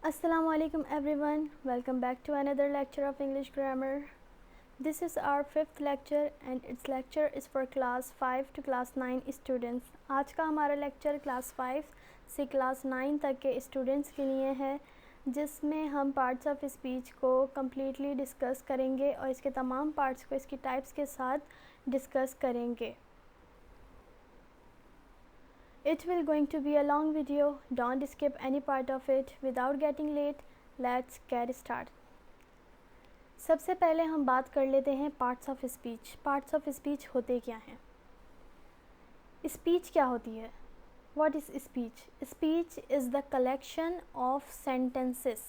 Assalamu alaikum everyone. Welcome back to another lecture of English grammar. This is our fifth lecture and its lecture is for class 5 to class 9 students. आज का हमारा lecture class 5 से class 9 तक के students के लिए है, जिसमें हम पार्ट्स ऑफ स्पीच को कम्प्लीटली डिस्कस करेंगे और इसके तमाम पार्ट्स को इसकी टाइप्स के साथ डिस्कस करेंगे. It will going to be a long video. Don't skip any part of it. Without getting late, let's get started. सबसे पहले हम बात कर लेते हैं parts of speech. Parts of speech होते क्या हैं? स्पीच क्या होती है? What is speech? Speech is the collection of sentences.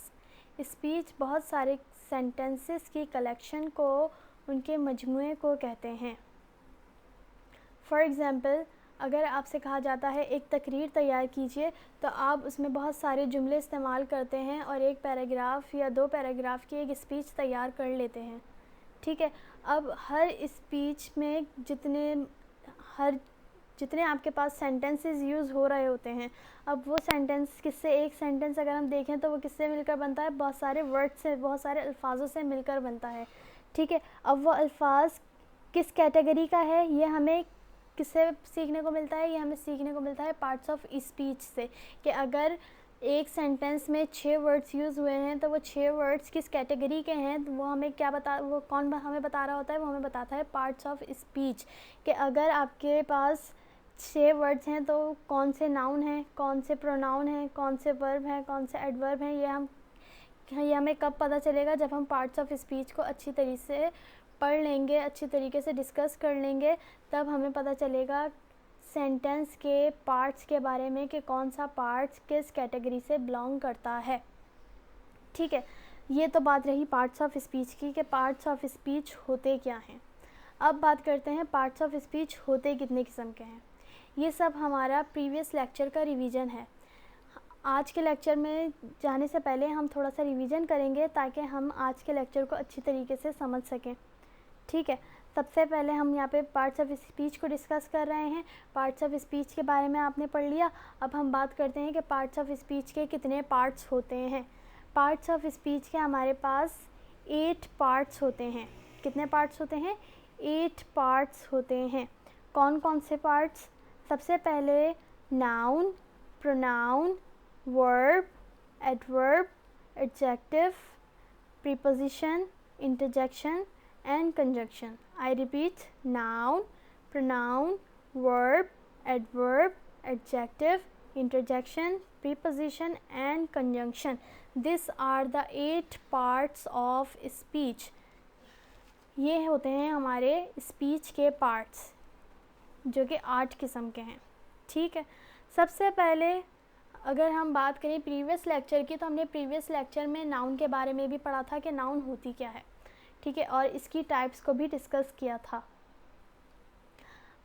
Speech बहुत सारे sentences की collection को, उनके मजमूए को कहते हैं. For example, अगर आपसे कहा जाता है एक तकरीर तैयार कीजिए, तो आप उसमें बहुत सारे जुमले इस्तेमाल करते हैं और एक पैराग्राफ या दो पैराग्राफ की एक स्पीच तैयार कर लेते हैं. ठीक है. अब हर स्पीच में जितने आपके पास सेंटेंसेस यूज़ हो रहे होते हैं, अब वो सेंटेंस किससे, एक सेंटेंस अगर हम देखें तो वो किससे मिलकर बनता है? बहुत सारे वर्ड से, बहुत सारे अल्फाजों से मिलकर बनता है. ठीक है. अब वो अल्फाज किस कैटेगरी का है, ये हमें किससे सीखने को मिलता है? ये हमें सीखने को मिलता है पार्ट्स ऑफ स्पीच से, कि अगर एक सेंटेंस में 6 वर्ड्स यूज़ हुए हैं तो वो 6 वर्ड्स किस कैटेगरी के हैं, तो वो हमें वो कौन हमें बता रहा होता है? वो हमें बताता है पार्ट्स ऑफ स्पीच. कि अगर आपके पास 6 वर्ड्स हैं तो कौन से नाउन हैं, कौन से प्रोनाउन हैं, कौन से वर्ब हैं, कौन से एडवर्ब हैं, ये हमें कब पता चलेगा? जब हम पार्ट्स ऑफ स्पीच को अच्छी तरीके से पढ़ लेंगे, अच्छी तरीके से डिस्कस कर लेंगे, तब हमें पता चलेगा सेंटेंस के पार्ट्स के बारे में कि कौन सा पार्ट्स किस कैटेगरी से बिलोंग करता है. ठीक है. ये तो बात रही पार्ट्स ऑफ स्पीच की, कि पार्ट्स ऑफ स्पीच होते क्या हैं. अब बात करते हैं पार्ट्स ऑफ स्पीच होते कितने किस्म के हैं. ये सब हमारा प्रीवियस लेक्चर का रिवीजन है. आज के लेक्चर में जाने से पहले हम थोड़ा सा रिवीजन करेंगे ताकि हम आज के लेक्चर को अच्छी तरीके से समझ सकें. ठीक है. सबसे पहले हम यहाँ पे पार्ट्स ऑफ स्पीच को डिस्कस कर रहे हैं. पार्ट्स ऑफ स्पीच के बारे में आपने पढ़ लिया. अब हम बात करते हैं कि पार्ट्स ऑफ स्पीच के कितने पार्ट्स होते हैं. पार्ट्स ऑफ स्पीच के हमारे पास 8 पार्ट्स होते हैं. कितने पार्ट्स होते हैं? 8 पार्ट्स होते हैं. कौन कौन से पार्ट्स? सबसे पहले noun, pronoun, verb, adverb, adjective, preposition, interjection and conjunction. I repeat: noun, pronoun, verb, adverb, adjective, interjection, preposition and conjunction. These are the 8 parts of speech. ये होते हैं हमारे स्पीच के पार्ट्स, जो कि 8 किस्म के हैं. ठीक है. सबसे पहले अगर हम बात करें प्रीवियस लेक्चर की, तो हमने प्रीवियस लेक्चर में नाउन के बारे में भी पढ़ा था कि नाउन होती क्या है. ठीक है. और इसकी टाइप्स को भी डिस्कस किया था.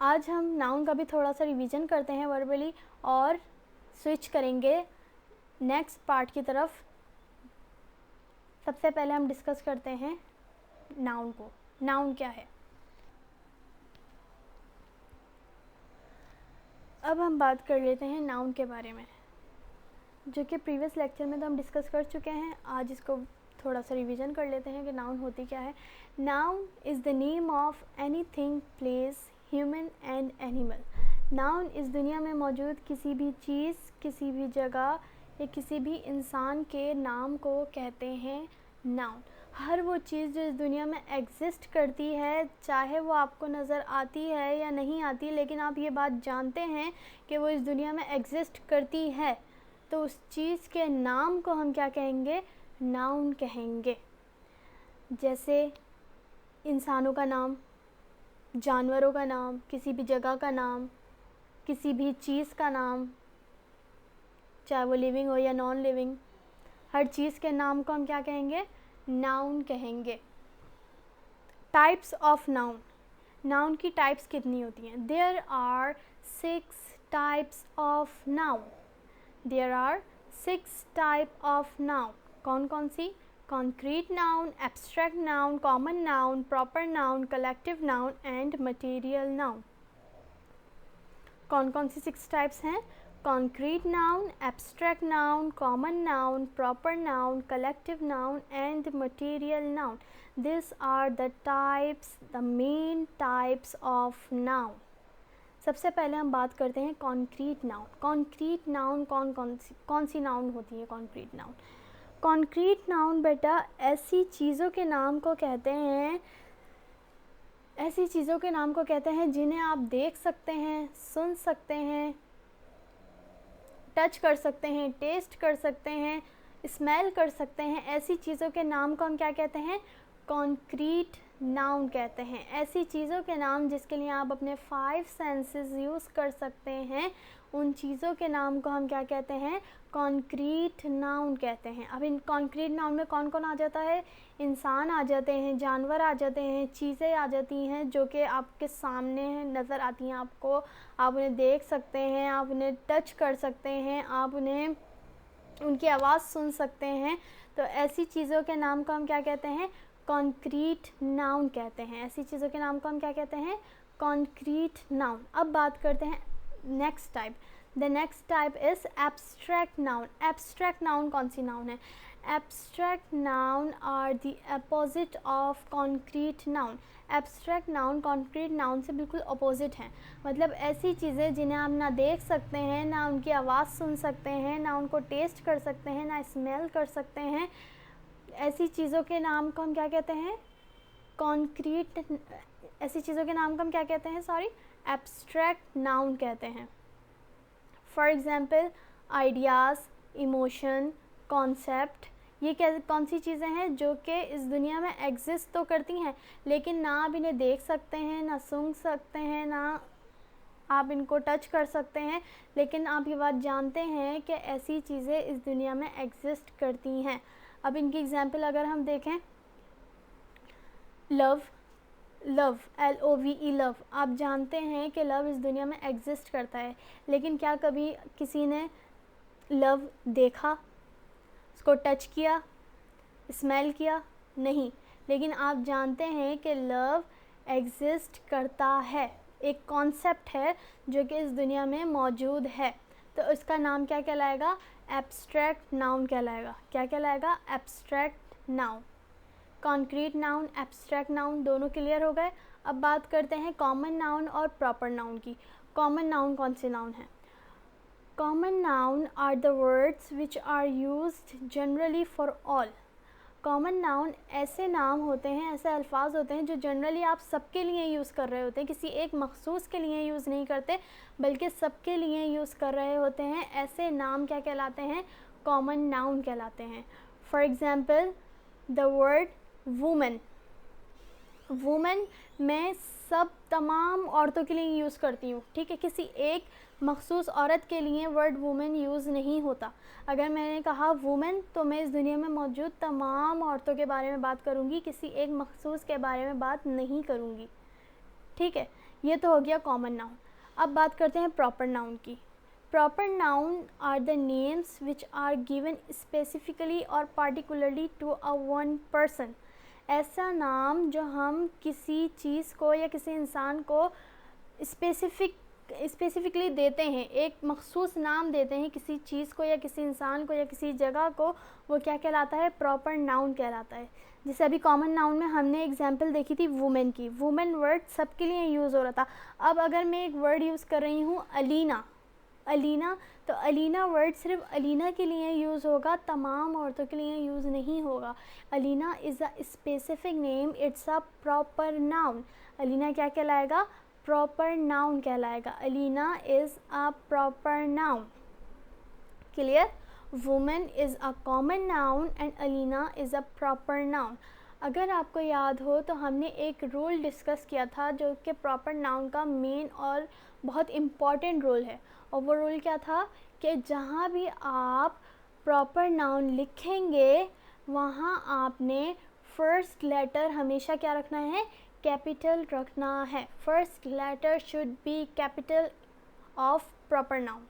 आज हम नाउन का भी थोड़ा सा रिवीजन करते हैं वर्बली और स्विच करेंगे नेक्स्ट पार्ट की तरफ. सबसे पहले हम डिस्कस करते हैं नाउन को. नाउन क्या है? अब हम बात कर लेते हैं नाउन के बारे में, जो कि प्रीवियस लेक्चर में तो हम डिस्कस कर चुके हैं. आज इसको थोड़ा सा रिवीजन कर लेते हैं कि नाउन होती क्या है. Noun is the name of anything, place, human and animal. Noun इस दुनिया में मौजूद किसी भी चीज़, किसी भी जगह या किसी भी इंसान के नाम को कहते हैं नाउन. हर वो चीज़ जो इस दुनिया में एग्जिस्ट करती है, चाहे वो आपको नज़र आती है या नहीं आती, लेकिन आप ये बात जानते हैं कि वो इस दुनिया में एग्जिस्ट करती है, तो उस चीज़ के नाम को हम क्या कहेंगे? नाउन कहेंगे. जैसे इंसानों का नाम, जानवरों का नाम, किसी भी जगह का नाम, किसी भी चीज़ का नाम, चाहे वो लिविंग हो या नॉन लिविंग, हर चीज़ के नाम को हम क्या कहेंगे? नाउन कहेंगे. Types of noun. नाउन की टाइप्स कितनी होती हैं? There are 6 types of noun. There are 6 type of noun. कौन कौन सी? Concrete noun, abstract noun, common noun, proper noun, collective noun and material noun. कौन कौन सी 6 टाइप्स हैं? concrete noun, abstract noun, common noun, proper noun, collective noun and material noun. These are the types, the main types of noun. सबसे पहले हम बात करते हैं कॉन्क्रीट नाउन. कॉन्क्रीट नाउन कौन सी नाउन होती है? Concrete noun. कॉन्क्रीट नाउन बेटा ऐसी चीज़ों के नाम को कहते हैं, ऐसी चीज़ों के नाम को कहते हैं जिन्हें आप देख सकते हैं, सुन सकते हैं, टच कर सकते हैं, टेस्ट कर सकते हैं, स्मेल कर सकते हैं. ऐसी चीज़ों के नाम को हम क्या कहते हैं? कॉन्क्रीट नाउन कहते हैं. ऐसी चीज़ों के नाम जिसके लिए आप अपने 5 सेंसेस यूज़ कर सकते हैं, उन चीज़ों के नाम को हम क्या कहते हैं? कॉन्क्रीट नाउन कहते हैं. अब इन कॉन्क्रीट नाउन में कौन कौन आ जाता है? इंसान आ जाते हैं, जानवर आ जाते हैं, चीज़ें आ जाती हैं जो कि आपके सामने नज़र आती हैं आपको, आप उन्हें देख सकते हैं, आप उन्हें टच कर सकते हैं, आप उन्हें उनकी आवाज़ सुन सकते हैं. तो ऐसी चीज़ों के नाम को हम क्या कहते हैं? कॉन्क्रीट नाउन कहते हैं. ऐसी चीज़ों के नाम को हम क्या कहते हैं? Concrete noun. अब बात करते हैं next type. The next type is abstract noun. Abstract noun कौन सी नाउन है? Abstract noun are the opposite of concrete noun. Abstract noun concrete noun से बिल्कुल अपोजिट हैं. मतलब ऐसी चीज़ें जिन्हें आप ना देख सकते हैं, ना उनकी आवाज़ सुन सकते हैं, ना उनको टेस्ट कर सकते हैं, ना स्मेल कर सकते हैं. ऐसी चीज़ों के नाम को हम क्या कहते हैं? कॉन्क्रीट. ऐसी चीज़ों के नाम को हम क्या कहते हैं? सॉरी, एब्स्ट्रैक्ट नाउन कहते हैं. For example ideas, emotion, concept. ये कौन सी चीज़ें हैं जो कि इस दुनिया में एग्जिस्ट तो करती हैं, लेकिन ना आप इन्हें देख सकते हैं, ना सुन सकते हैं, ना आप इनको टच कर सकते हैं, लेकिन आप ये बात जानते हैं कि ऐसी चीज़ें इस दुनिया में एग्जिस्ट करती हैं. अब इनकी एग्जांपल अगर हम देखें, लव. Love, LOVE, love. आप जानते हैं कि लव इस दुनिया में एग्जिस्ट करता है, लेकिन क्या कभी किसी ने लव देखा, उसको टच किया, स्मेल किया? नहीं. लेकिन आप जानते हैं कि लव एग्जिस्ट करता है, एक कॉन्सेप्ट है जो कि इस दुनिया में मौजूद है. तो इसका नाम क्या कहलाएगा? एब्स्ट्रैक्ट नाउन कहलाएगा. क्या कहलाएगा? Abstract noun. Concrete noun, abstract noun दोनों क्लियर हो गए. अब बात करते हैं कॉमन नाउन और प्रॉपर नाउन की. कॉमन नाउन कौन से नाउन हैं? Common noun are the words which are used generally for all. Common noun ऐसे नाम होते हैं, ऐसे अल्फाज होते हैं जो जनरली आप सबके लिए यूज़ कर रहे होते हैं, किसी एक मखसूस के लिए यूज़ नहीं करते, बल्कि सबके लिए यूज़ कर रहे होते हैं. ऐसे नाम क्या कहलाते हैं? कॉमन नाउन कहलाते हैं. For example the word woman. Woman मैं सब तमाम औरतों के लिए यूज़ करती हूँ, ठीक है. किसी एक मखसूस औरत के लिए वर्ड वुमन यूज़ नहीं होता. अगर मैंने कहा वुमन तो मैं इस दुनिया में मौजूद तमाम औरतों के बारे में बात करूँगी, किसी एक मखसूस के बारे में बात नहीं करूँगी, ठीक है. ये तो हो गया कॉमन नाउन. अब बात करते हैं प्रॉपर नाउन की. Proper noun are the names which are given specifically और particularly to a one person. ऐसा नाम जो हम किसी चीज़ को या किसी इंसान को स्पेसिफिकली देते हैं, एक मखसूस नाम देते हैं किसी चीज़ को या किसी इंसान को या किसी जगह को, वो क्या कहलाता है? प्रॉपर नाउन कहलाता है. जैसे अभी कॉमन नाउन में हमने एग्जांपल देखी थी वुमेन की. वुमेन वर्ड सबके लिए यूज़ हो रहा था. अब अगर मैं एक वर्ड यूज़ कर रही हूँ अलीना, अलीना, तो अलीना वर्ड सिर्फ अलीना के लिए यूज़ होगा, तमाम औरतों के लिए यूज़ नहीं होगा. Alina is a specific name, it's a proper noun. Alina क्या कहलाएगा? प्रॉपर नाउन कहलाएगा. Alina is a proper noun. Clear? Women is a common noun and Alina is a proper noun. अगर आपको याद हो तो हमने एक रूल डिस्कस किया था जो कि प्रॉपर नाउन का मेन और बहुत इम्पॉर्टेंट रोल है. और वो रूल क्या था कि जहाँ भी आप प्रॉपर नाउन लिखेंगे वहाँ आपने फर्स्ट लेटर हमेशा क्या रखना है? कैपिटल रखना है. First letter should be capital of proper noun.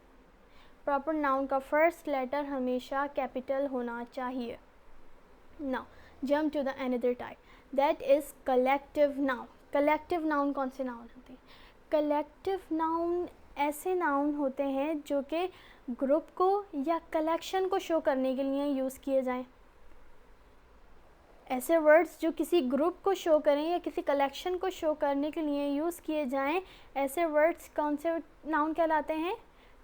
Proper noun का फर्स्ट लेटर हमेशा कैपिटल होना चाहिए. Now jump to the another type, that is collective noun. Collective noun कौन से नाउन होते हैं? कलेक्टिव नाउन ऐसे नाउन होते हैं जो कि ग्रुप को या कलेक्शन को शो करने के लिए यूज़ किए जाएं। ऐसे वर्ड्स जो किसी ग्रुप को शो करें या किसी कलेक्शन को शो करने के लिए यूज़ किए जाएं, ऐसे वर्ड्स कौन से नाउन कहलाते हैं?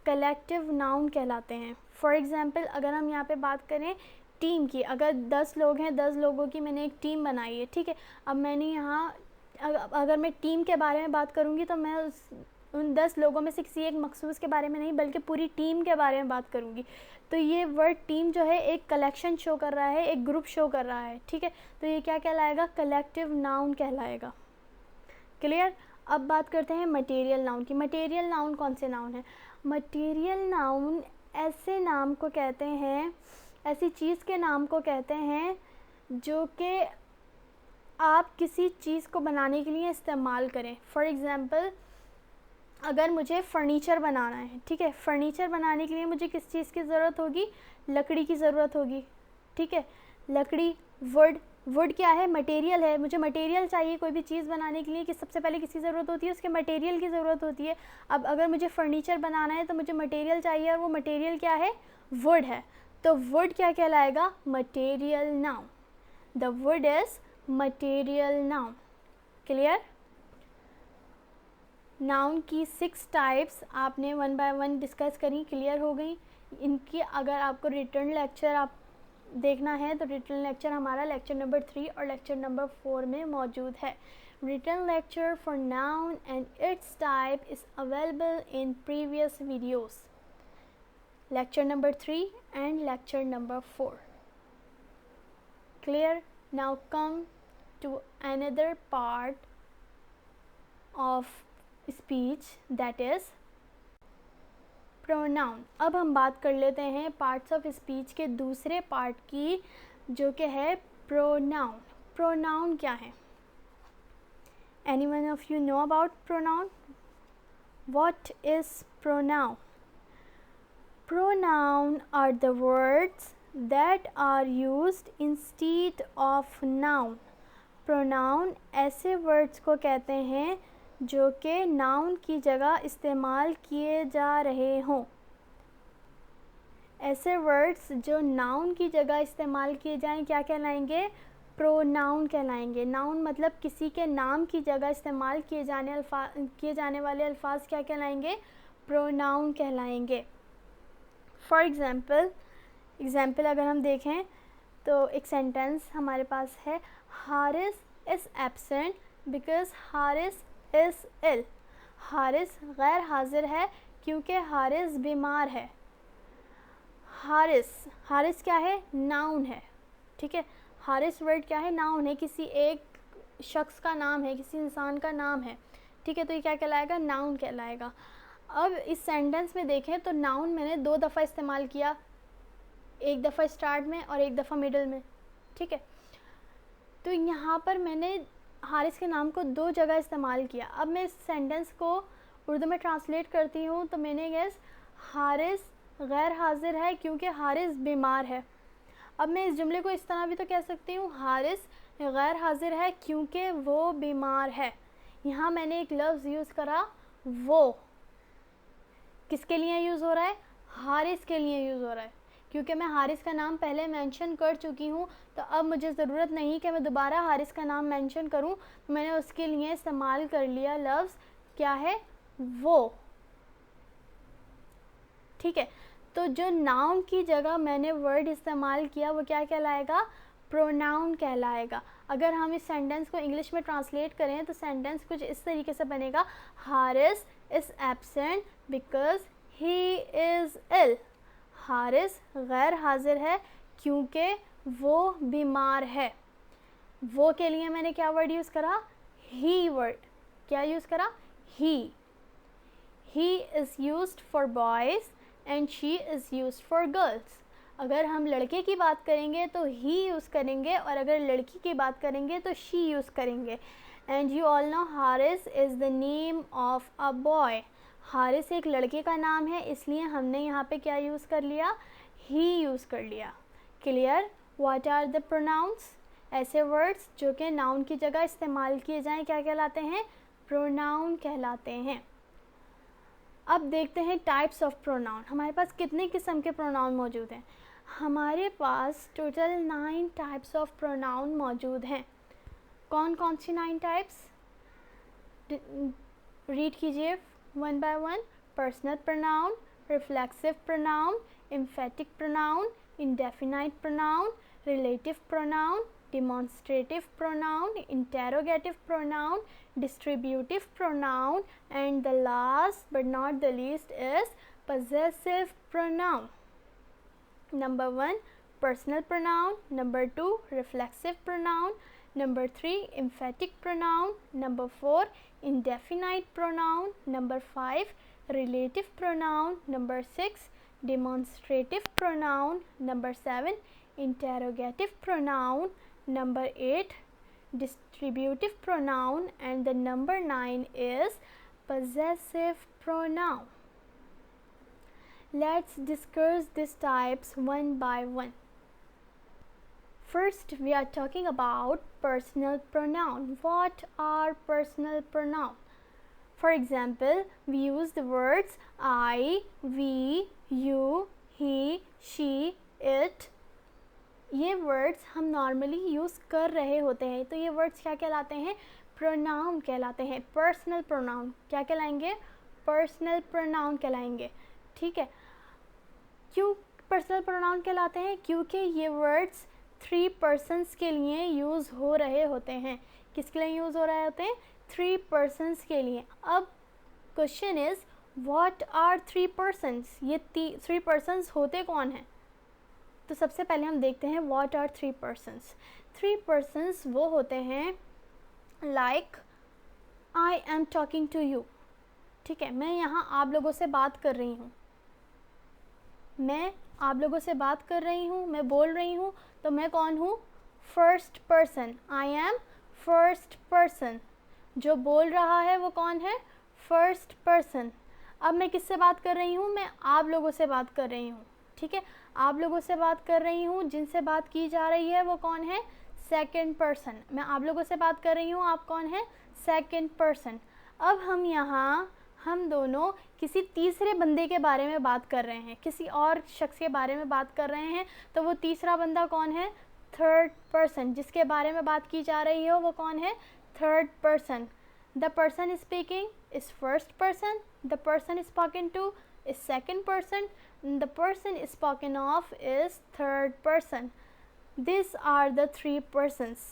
कलेक्टिव नाउन कहलाते हैं। फॉर एग्ज़ाम्पल अगर हम यहाँ पे बात करें टीम की, अगर 10 लोग हैं, 10 लोगों की मैंने एक टीम बनाई है, ठीक है। अब मैंने यहाँ अगर मैं टीम के बारे में बात करूँगी तो मैं उन 10 लोगों में से किसी एक मखसूस के बारे में नहीं बल्कि पूरी टीम के बारे में बात करूँगी। तो ये वर्ड टीम जो है एक कलेक्शन शो कर रहा है, एक ग्रुप शो कर रहा है, ठीक है। तो ये क्या कहलाएगा? कलेक्टिव नाउन कहलाएगा। क्लियर? अब बात करते हैं मटेरियल नाउन की। मटेरियल नाउन कौन से नाउन है? मटेरियल नाउन ऐसे नाम को कहते हैं, ऐसी चीज़ के नाम को कहते हैं जो कि आप किसी चीज़ को बनाने के लिए इस्तेमाल करें। फॉर एग्ज़ाम्पल अगर मुझे फ़र्नीचर बनाना है, ठीक है, फ़र्नीचर बनाने के लिए मुझे किस चीज़ की ज़रूरत होगी? लकड़ी की ज़रूरत होगी, ठीक है। लकड़ी, वुड क्या है? मटेरियल है। मुझे मटेरियल चाहिए कोई भी चीज़ बनाने के लिए कि सबसे पहले किसकी ज़रूरत होती है? उसके मटेरियल की ज़रूरत होती है। अब अगर मुझे फ़र्नीचर बनाना है तो मुझे मटेरियल चाहिए और वो मटेरियल क्या है? वुड है। तो वुड क्या कहलाएगा? Material noun. The wood is material noun. Clear? Noun की 6 टाइप्स आपने 1 बाय 1 डिस्कस करी, क्लियर हो गई। इनकी अगर आपको रिटर्न लेक्चर आप देखना है तो रिटर्न लेक्चर हमारा लेक्चर नंबर 3 और लेक्चर नंबर 4 में मौजूद है। Return lecture for noun and its type is available in previous videos, lecture number 3 and lecture number 4। Clear? Now come to another part of speech, that is pronoun. अब हम बात कर लेते हैं पार्ट्स ऑफ स्पीच के दूसरे part की, जो कि है प्रोनाउन। प्रोनाउन क्या है? Anyone of you know about pronoun? What is pronoun? Pronoun are the words that are used instead of noun. Pronoun ऐसे words को कहते हैं जो कि noun की जगह इस्तेमाल किए जा रहे हों। ऐसे words जो noun की जगह इस्तेमाल किए जाएं क्या कहलाएंगे? प्रोनाउन कहलाएंगे। नाउन मतलब किसी के नाम की जगह इस्तेमाल किए जाने वाले अल्फाज क्या कहलाएंगे? प्रोनाउन कहलाएंगे। फॉर एग्ज़ाम्पल अगर हम देखें तो एक सेंटेंस हमारे पास है, Haris is absent because Haris is ill. Haris गैर हाजिर है क्योंकि हारिस बीमार है। हारिस क्या है? नाउन है, ठीक है। हारिस वर्ड क्या है? नाउन है, किसी एक शख्स का नाम है, किसी इंसान का नाम है, ठीक है। तो ये क्या कहलाएगा? नाउन कहलाएगा। अब इस सेंटेंस में देखें तो नाउन मैंने 2 दफ़ा इस्तेमाल किया, एक दफ़ा स्टार्ट में और एक दफ़ा मिडल में, ठीक है। तो यहाँ पर मैंने हारिस के नाम को 2 जगह इस्तेमाल किया। अब मैं इस सेंटेंस को उर्दू में ट्रांसलेट करती हूँ तो मैंने गेस हारिस गैर हाजिर है क्योंकि हारिस बीमार है। अब मैं इस जुमले को इस तरह भी तो कह सकती हूँ, हारिस गैर हाजिर है क्योंकि वो बीमार है। यहाँ मैंने एक लफ्ज़ यूज़ करा वो। किसके लिए यूज़ हो रहा है? हारिस के लिए यूज़ हो रहा है, क्योंकि मैं हारिस का नाम पहले मेंशन कर चुकी हूँ। तो अब मुझे ज़रूरत नहीं कि मैं दोबारा हारिस का नाम मेंशन करूँ, तो मैंने उसके लिए इस्तेमाल कर लिया लफ्ज़ क्या है? वो, ठीक है। तो जो नाउन की जगह मैंने वर्ड इस्तेमाल किया वो क्या कहलाएगा? प्रोनाउन कहलाएगा। अगर हम इस सेंटेंस को इंग्लिश में ट्रांसलेट करें तो सेंटेंस कुछ इस तरीके से बनेगा, Haris is absent because he is ill. Haris गैर हाजिर है क्योंकि वो बीमार है। वो के लिए मैंने क्या वर्ड यूज़ करा? ही वर्ड। क्या यूज़ करा? He. He is used for boys and she is used for girls. अगर हम लड़के की बात करेंगे तो ही यूज़ करेंगे और अगर लड़की की बात करेंगे तो शी यूज़ करेंगे। And you all know Haris is the name of a boy. Haris एक लड़के का नाम है, इसलिए हमने यहाँ पे क्या यूज़ कर लिया? ही यूज़ कर लिया। Clear? What are the pronouns? ऐसे वर्ड्स जो कि नाउन की जगह इस्तेमाल किए जाएं क्या कहलाते हैं? प्रोनाउन कहलाते हैं। अब देखते हैं टाइप्स ऑफ प्रोनाउन। हमारे पास कितने किस्म के प्रोनाउन मौजूद हैं? हमारे पास टोटल 9 टाइप्स ऑफ प्रोनाउन मौजूद हैं। कौन कौन सी 9 टाइप्स? रीड कीजिए one by one. Personal pronoun, reflexive pronoun, emphatic pronoun, indefinite pronoun, relative pronoun, demonstrative pronoun, interrogative pronoun, distributive pronoun, and the last but not the least is possessive pronoun. Number 1 personal pronoun, number 2 reflexive pronoun, number 3 emphatic pronoun, number 4 indefinite pronoun, number 5 relative pronoun, number 6 demonstrative pronoun, number 7 interrogative pronoun, number 8 distributive pronoun, and the number 9 is possessive pronoun. Let's discuss these types one by one. First, we are talking about personal pronoun. What are personal pronoun? For example, we use the words I, we, you, he, she, it. ये words हम normally use कर रहे होते हैं, तो ये words क्या कहलाते हैं? प्रोनाउन कहलाते हैं। पर्सनल प्रोनाउन क्या कहलाएंगे? पर्सनल प्रोनाउन कहलाएंगे। ठीक है, क्यों पर्सनल प्रोनाउन कहलाते हैं? क्योंकि ये वर्ड्स 3 पर्सन्स के लिए यूज़ हो रहे होते हैं। किसके लिए यूज़ हो रहे होते हैं? 3 पर्सन्स के लिए। अब question is what are 3 persons? ये 3 पर्सन्स होते कौन हैं? तो सबसे पहले हम देखते हैं व्हाट आर 3 पर्सन्स। 3 पर्सन्स वो होते हैं like I am talking to you. ठीक है, मैं यहाँ आप लोगों से बात कर रही हूँ, मैं आप लोगों से बात कर रही हूँ, मैं बोल रही हूँ, तो मैं कौन हूँ? First person. I am first person. जो बोल रहा है वो कौन है? First person. अब मैं किससे बात कर रही हूँ? मैं आप लोगों से बात कर रही हूँ। ठीक है, आप लोगों से बात कर रही हूँ, जिनसे बात की जा रही है वो कौन है? Second person. मैं आप लोगों से बात कर रही हूँ, आप कौन है? Second person. अब हम यहाँ हम दोनों किसी तीसरे बंदे के बारे में बात कर रहे हैं, किसी और शख्स के बारे में बात कर रहे हैं, तो वो तीसरा बंदा कौन है? Third person. जिसके बारे में बात की जा रही हो वो कौन है? Third person. The person speaking is first person, the person spoken to is second person, the person spoken of is third person. These are the 3 persons.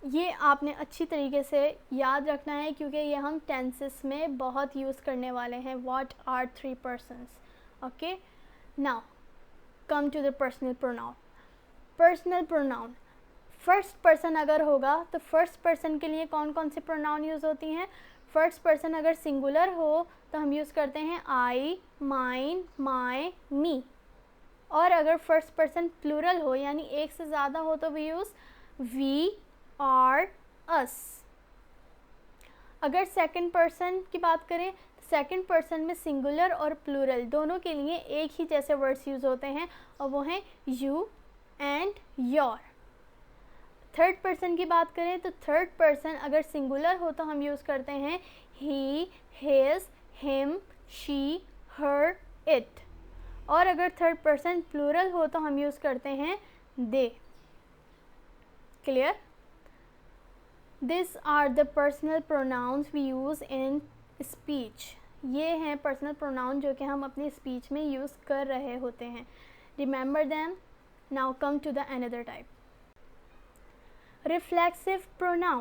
ये आपने अच्छी तरीके से याद रखना है क्योंकि ये हम टेंसेस में बहुत यूज़ करने वाले हैं। What are 3 persons? Okay, now come to the personal pronoun. Personal pronoun first person अगर होगा तो फर्स्ट पर्सन के लिए कौन कौन से प्रोनाउन यूज़ होती हैं? फर्स्ट पर्सन अगर सिंगुलर हो तो हम यूज़ करते हैं आई, माइन, माय, मी। और अगर फर्स्ट पर्सन प्लूरल हो यानी एक से ज़्यादा हो तो वी यूज़ वी, आर, अस। अगर सेकंड पर्सन की बात करें तो सेकंड पर्सन में सिंगुलर और प्लूरल दोनों के लिए एक ही जैसे वर्ड्स यूज़ होते हैं और वो हैं you and your. Third person की बात करें तो थर्ड पर्सन अगर सिंगुलर हो तो हम यूज़ करते हैं he, his, him, she, her, it. और अगर थर्ड पर्सन प्लूरल हो तो हम यूज़ करते हैं they. Clear? This are the personal pronouns we use in speech. ये हैं पर्सनल प्रोनाउन जो कि हम अपनी स्पीच में यूज़ कर रहे होते हैं। Remember them. Now come to the another type. Reflexive pronoun.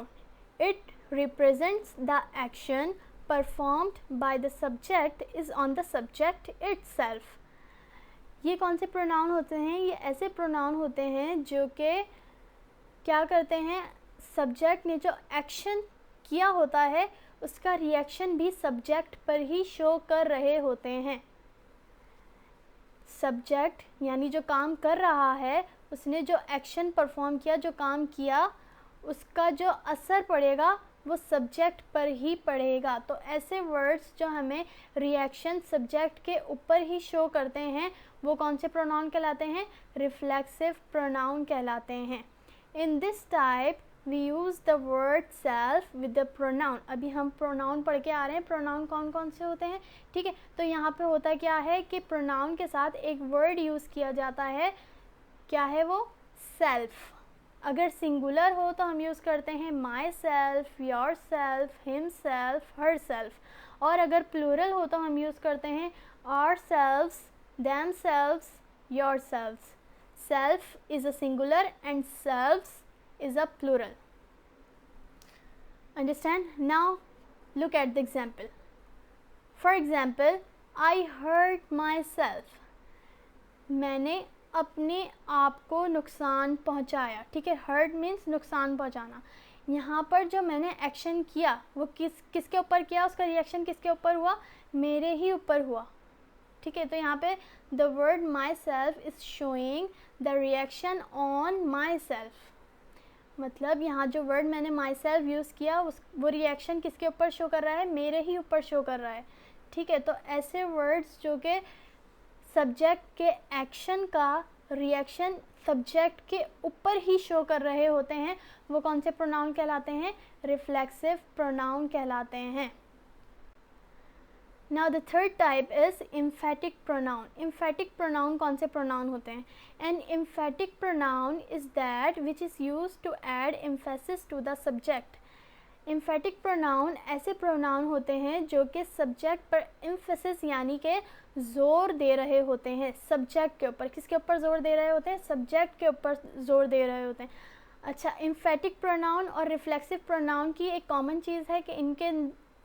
It represents the action performed by the subject is on the subject itself. ये कौन से प्रोनाउन होते हैं? ये ऐसे प्रोनाउन होते हैं जो कि क्या करते हैं? सब्जेक्ट ने जो एक्शन किया होता है उसका रिएक्शन भी सब्जेक्ट पर ही शो कर रहे होते हैं। सब्जेक्ट यानी जो काम कर रहा है उसने जो एक्शन परफॉर्म किया, जो काम किया, उसका जो असर पड़ेगा वो सब्जेक्ट पर ही पड़ेगा। तो ऐसे वर्ड्स जो हमें रिएक्शन सब्जेक्ट के ऊपर ही शो करते हैं वो कौन से प्रोनाउन कहलाते हैं? रिफ्लेक्सिव प्रोनाउन कहलाते हैं। In this type we use the word self with the pronoun. अभी हम प्रोनाउन पढ़ के आ रहे हैं, प्रोनाउन कौन कौन से होते हैं, ठीक है। तो यहाँ पे होता क्या है कि प्रोनाउन के साथ एक वर्ड यूज़ किया जाता है, क्या है वो, सेल्फ। अगर सिंगुलर हो तो हम यूज़ करते हैं myself, yourself, himself, herself. और अगर प्लूरल हो तो हम यूज़ करते हैं ourselves, themselves, yourselves. Self is a singular and selves is a plural. Understand? Now look at the example. For example, I hurt myself. मैंने अपने आप को नुकसान पहुंचाया, ठीक है। hurt means नुकसान पहुंचाना। यहाँ पर जो मैंने एक्शन किया वो किसके ऊपर किया, उसका रिएक्शन किसके ऊपर हुआ, मेरे ही ऊपर हुआ, ठीक है। तो यहाँ पे the word myself is showing the reaction on myself। मतलब यहाँ जो वर्ड मैंने माई सेल्फ यूज़ किया वो रिएक्शन किसके ऊपर शो कर रहा है, मेरे ही ऊपर शो कर रहा है, ठीक है। तो ऐसे वर्ड्स जो कि सब्जेक्ट के एक्शन का रिएक्शन सब्जेक्ट के ऊपर ही शो कर रहे होते हैं, वो कौन से प्रोनाउन कहलाते हैं, रिफ्लेक्सिव प्रोनाउन कहलाते हैं। Now the third type is emphatic pronoun. Emphatic pronoun कौन से pronoun होते हैं? An emphatic pronoun is that which is used to add emphasis to the subject. Emphatic pronoun ऐसे pronoun होते हैं जो कि subject पर emphasis यानी कि ज़ोर दे रहे होते हैं subject के ऊपर। किसके ऊपर ज़ोर दे रहे होते हैं, subject के ऊपर ज़ोर दे रहे होते हैं। अच्छा, emphatic pronoun और reflexive pronoun की एक common चीज़ है कि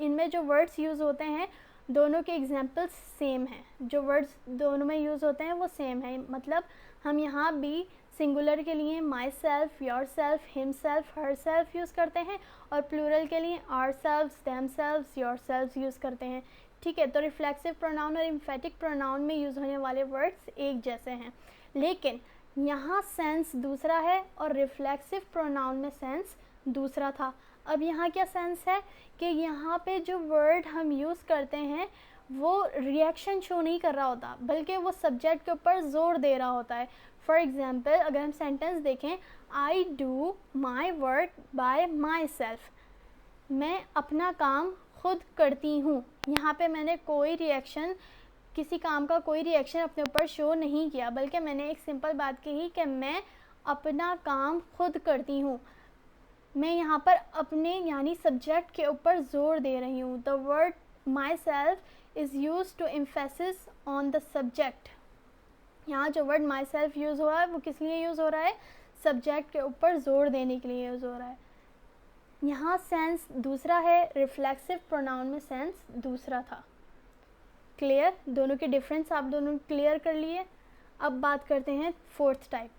इनमें जो words यूज़ होते हैं दोनों के एग्जाम्पल्स सेम हैं, जो वर्ड्स दोनों में यूज़ होते हैं वो सेम है। मतलब हम यहाँ भी सिंगुलर के लिए myself, yourself, himself, herself use करते हैं और प्लूरल के लिए ourselves, themselves, yourselves use करते हैं, ठीक है। तो रिफ्लेक्सिव प्रोनाउन और एम्फेटिक प्रोनाउन में यूज़ होने वाले वर्ड्स एक जैसे हैं, लेकिन यहाँ सेंस दूसरा है और रिफ्लेक्सिव प्रोनाउन में सेंस दूसरा था। अब यहाँ क्या सेंस है कि यहाँ पे जो वर्ड हम यूज़ करते हैं वो रिएक्शन शो नहीं कर रहा होता, बल्कि वो सब्जेक्ट के ऊपर ज़ोर दे रहा होता है। फॉर एग्ज़ाम्पल अगर हम सेंटेंस देखें, I do my work by my self, मैं अपना काम खुद करती हूँ। यहाँ पे मैंने कोई रिएक्शन, किसी काम का कोई रिएक्शन अपने ऊपर शो नहीं किया, बल्कि मैंने एक सिंपल बात कही कि मैं अपना काम खुद करती हूँ। मैं यहाँ पर अपने यानी सब्जेक्ट के ऊपर ज़ोर दे रही हूँ। The word myself is use to emphasis on the subject. यहाँ जो वर्ड माई सेल्फ यूज़ हो रहा है वो किस लिए यूज़ हो रहा है, सब्जेक्ट के ऊपर ज़ोर देने के लिए यूज़ हो रहा है। यहाँ सेंस दूसरा है, रिफ्लेक्सिव प्रोनाउन में सेंस दूसरा था। क्लियर, दोनों के डिफरेंस आप दोनों क्लियर कर लिए। अब बात करते हैं fourth type.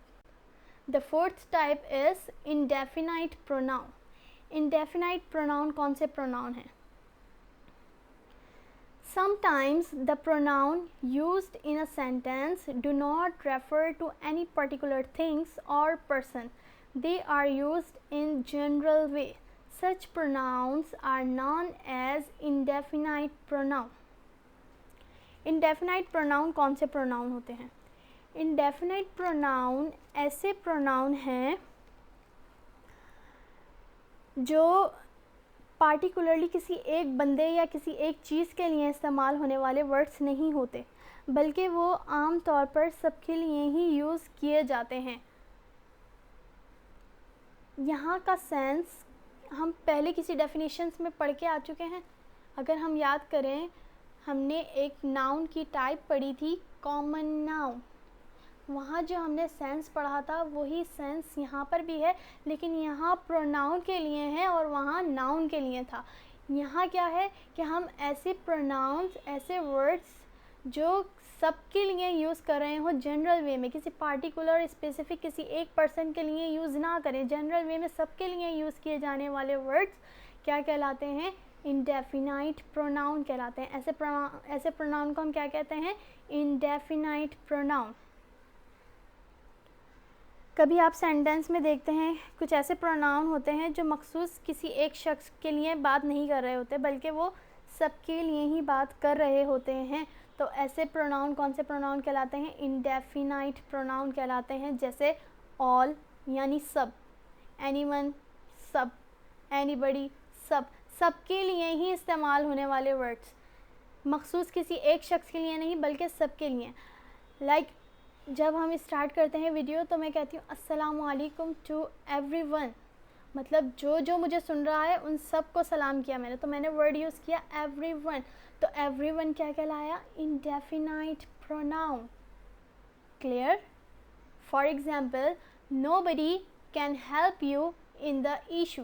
The fourth type is indefinite pronoun. Indefinite pronoun कौन से pronoun हैं? Sometimes the pronoun used in a sentence do not refer to any particular things or person. They are used in general way. Such pronouns are known as indefinite pronoun. Indefinite pronoun कौन से pronoun होते हैं? Indefinite pronoun ऐसे pronoun हैं जो particularly किसी एक बंदे या किसी एक चीज़ के लिए इस्तेमाल होने वाले वर्ड्स नहीं होते, बल्कि वो आम तौर पर सबके लिए ही यूज़ किए जाते हैं। यहाँ का सेंस हम पहले किसी डेफिनेशंस में पढ़ के आ चुके हैं। अगर हम याद करें, हमने एक नाउन की टाइप पढ़ी थी, कॉमन नाउन। वहाँ जो हमने सेंस पढ़ा था वही सेंस यहाँ पर भी है, लेकिन यहाँ प्रोनाउन के लिए है और वहाँ नाउन के लिए था। यहाँ क्या है कि हम ऐसे प्रोनाउंस, ऐसे वर्ड्स जो सबके लिए यूज़ कर रहे हो जनरल वे में, किसी पार्टिकुलर स्पेसिफिक किसी एक पर्सन के लिए यूज़ ना करें, जनरल वे में सबके लिए यूज़ किए जाने वाले वर्ड्स क्या कहलाते हैं, इंडेफिनाइट प्रोनाउन कहलाते हैं। ऐसे प्रोनाउन को हम क्या कहते हैं, इंडेफिनाइट प्रोनाउन। कभी आप सेंटेंस में देखते हैं कुछ ऐसे प्रोनाउन होते हैं जो मखसूस किसी एक शख्स के लिए बात नहीं कर रहे होते, बल्कि वो सबके लिए ही बात कर रहे होते हैं। तो ऐसे प्रोनाउन कौन से प्रोनाउन कहलाते हैं, इंडेफिनाइट प्रोनाउन कहलाते हैं। जैसे ऑल यानी सब, एनीवन सब, एनीबडी, सब, सबके लिए ही इस्तेमाल होने वाले वर्ड्स, मखसूस किसी एक शख्स के लिए नहीं बल्कि सबके लिए। लाइक जब हम स्टार्ट करते हैं वीडियो तो मैं कहती हूँ अस्सलामु अलैकुम टू एवरीवन, मतलब जो जो मुझे सुन रहा है उन सब को सलाम किया मैंने, तो मैंने वर्ड यूज़ किया एवरीवन। तो एवरीवन क्या कहलाया? Indefinite pronoun. Clear? For example, nobody can help you in the issue,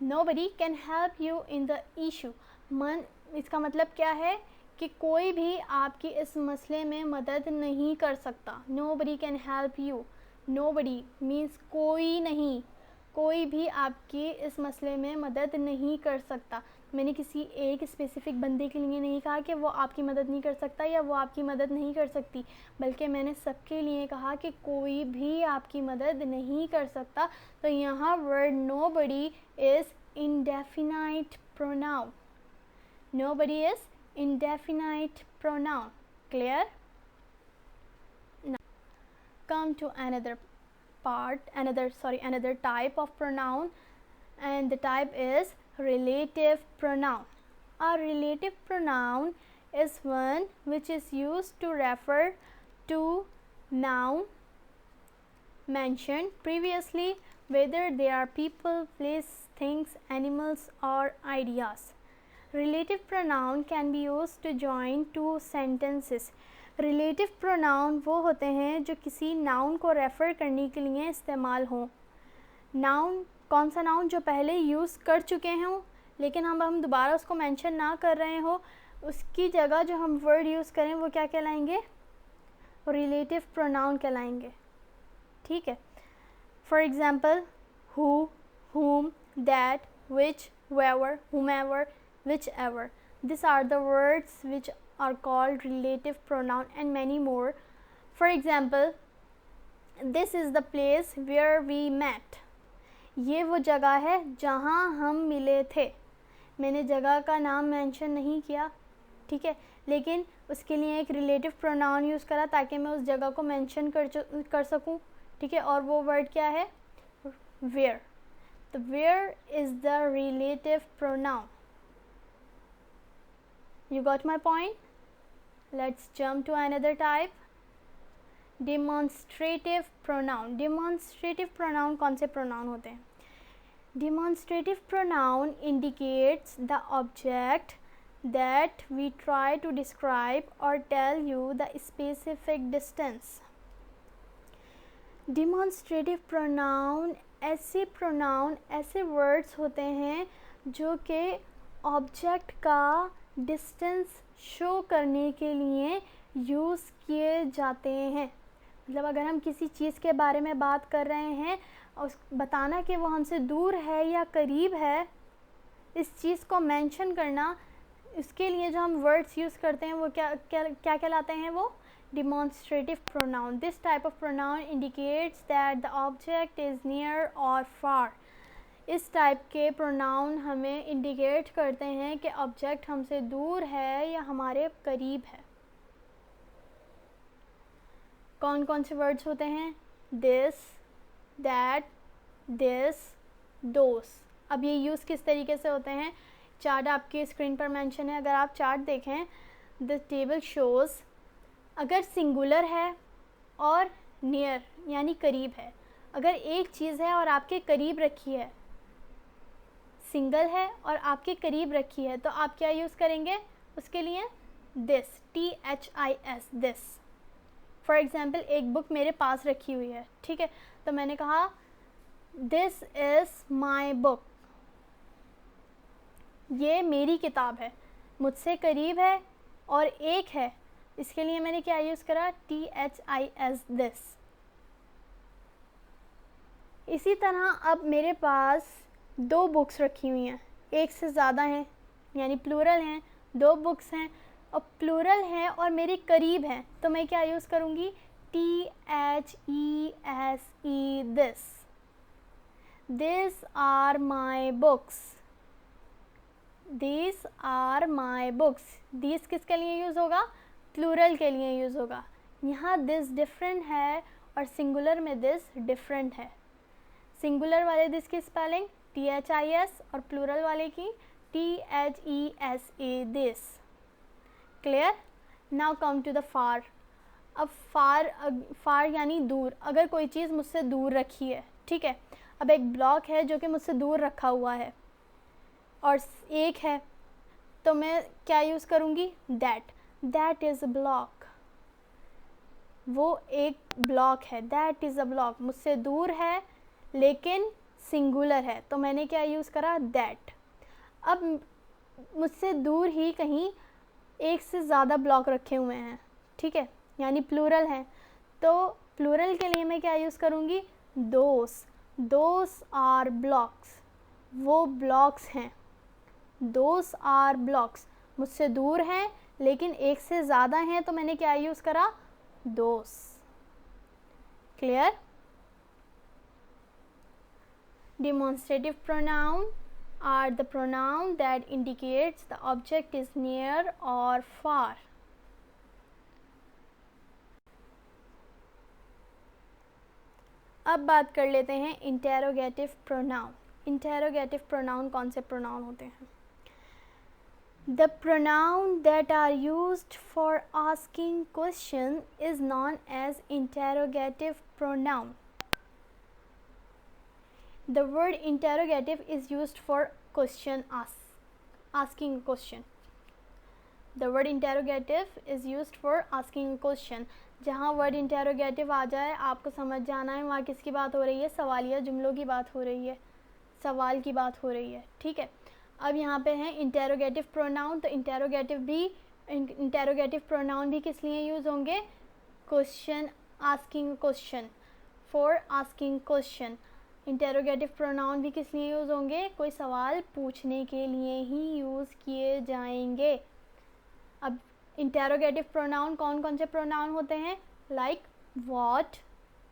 nobody can help you in the issue, इसका मतलब क्या है कि कोई भी आपकी इस मसले में मदद नहीं कर सकता। Nobody can help you, nobody means कोई नहीं, कोई भी आपकी इस मसले में मदद नहीं कर सकता। मैंने किसी एक स्पेसिफ़िक बंदे के लिए नहीं कहा कि वो आपकी मदद नहीं कर सकता या वो आपकी मदद नहीं कर सकती, बल्कि मैंने सबके लिए कहा कि कोई भी आपकी मदद नहीं कर सकता। तो यहाँ word nobody is indefinite pronoun, nobody is indefinite pronoun. Clear? Now come to another type of pronoun, and the type is relative pronoun. A relative pronoun is one which is used to refer to noun mentioned previously, whether they are people, place, things, animals or ideas. Relative pronoun can be used to join two sentences. Relative pronoun वो होते हैं जो किसी noun को refer करने के लिए इस्तेमाल हों। नाउन, कौन सा नाउन जो पहले यूज़ कर चुके हों लेकिन हम दोबारा उसको मेंशन ना कर रहे हो, उसकी जगह जो हम वर्ड यूज़ करें वो क्या कहलाएंगे? रिलेटिव प्रोनाउन कहलाएंगे। ठीक है? For example, who, whom, that, which, whoever, whomever, whichever. These are the words which are called relative pronoun and many more. For example, this is the place where we met. ये वो जगह है जहाँ हम मिले थे। मैंने जगह का नाम मेंशन नहीं किया, ठीक है, लेकिन उसके लिए एक रिलेटिव प्रोनाउन यूज़ करा ताकि मैं उस जगह को मेंशन कर सकूँ। ठीक है, और वो वर्ड क्या है? where. तो where is the relative pronoun. You got my point? Let's jump to another type. Demonstrative pronoun. Demonstrative pronoun कौन से pronoun होते हैं? Demonstrative pronoun indicates the object that we try to describe or tell you the specific distance. Demonstrative pronoun ऐसे words होते हैं जो कि object का डिस्टेंस शो करने के लिए यूज़ किए जाते हैं। मतलब अगर हम किसी चीज़ के बारे में बात कर रहे हैं और बताना कि वो हमसे दूर है या करीब है, इस चीज़ को मेंशन करना, इसके लिए जो हम वर्ड्स यूज़ करते हैं वो क्या कहलाते हैं? वो demonstrative pronoun. This type of pronoun indicates that the object is near or far. इस टाइप के प्रोनाउन हमें इंडिकेट करते हैं कि ऑब्जेक्ट हमसे दूर है या हमारे करीब है। कौन कौन से वर्ड्स होते हैं? दिस, दैट, दिस, दोस। अब ये यूज़ किस तरीके से होते हैं? चार्ट आपकी स्क्रीन पर मेंशन है, अगर आप चार्ट देखें, द टेबल शोज़, अगर सिंगुलर है और नियर यानी करीब है, अगर एक चीज़ है और आपके करीब रखी है, सिंगल है और आपके करीब रखी है, तो आप क्या यूज़ करेंगे उसके लिए? This, THIS, this. For example, एक बुक मेरे पास रखी हुई है, ठीक है, तो मैंने कहा दिस इज़ माई बुक, ये मेरी किताब है, मुझसे करीब है और एक है, इसके लिए मैंने क्या यूज़ करा? THIS, this. इसी तरह अब मेरे पास 2 बुक्स रखी हुई हैं, एक से ज़्यादा हैं यानी प्लूरल हैं, 2 बुक्स हैं और प्लूरल हैं और मेरे करीब हैं, तो मैं क्या यूज़ करूँगी? THESE, this. This are my books, this are my books. This किसके लिए यूज़ होगा? प्लूरल के लिए यूज़ होगा। यहाँ दिस डिफरेंट है और सिंगुलर में दिस डिफरेंट है। सिंगुलर वाले दिस की स्पेलिंग THIS और प्लूरल वाले की THESA this. Clear? Now come to the far. अब फार यानी दूर। अगर कोई चीज़ मुझसे दूर रखी है, ठीक है, अब एक ब्लॉक है जो कि मुझसे दूर रखा हुआ है और एक है, तो मैं क्या यूज़ करूँगी? That is a block. वो एक ब्लॉक है, दैट इज़ अ ब्लॉक। मुझसे दूर है लेकिन सिंगुलर है, तो मैंने क्या यूज़ करा? दैट। अब मुझसे दूर ही कहीं एक से ज़्यादा ब्लॉक रखे हुए हैं, ठीक है, यानी प्लूरल है, तो प्लूरल के लिए मैं क्या यूज़ करूँगी? Those are blocks. वो ब्लॉक्स हैं, दोस आर ब्लॉक्स। मुझसे दूर हैं लेकिन एक से ज़्यादा हैं, तो मैंने क्या यूज़ करा? दोस। Clear? Demonstrative pronoun are the pronoun that indicates the object is near or far. अब बात कर लेते हैं इंटेरोगेटिव प्रोनाउन। इंटेरोगेटिव प्रोनाउन कौन से प्रोनाउन होते हैं? The pronoun that are used for asking question is known as interrogative pronoun. The word interrogative is used for asking a question. The word interrogative is used for asking a question. जहाँ word interrogative आ जाए आपको समझ जाना है वहाँ किसकी बात हो रही है? सवालिया जुमलों की बात हो रही है, सवाल की बात हो रही है, ठीक है। अब यहाँ पे है इंटेरोगेटिव प्रोनाउन, तो इंटेरोगेटिव प्रोनाउन भी किस लिए यूज़ होंगे? Question, asking question, for asking question. Interrogative pronoun भी किस लिए यूज़ होंगे? कोई सवाल पूछने के लिए ही यूज़ किए जाएंगे। अब इंटेरोगेटिव प्रोनाउन कौन कौन से प्रोनाउन होते हैं? Like what,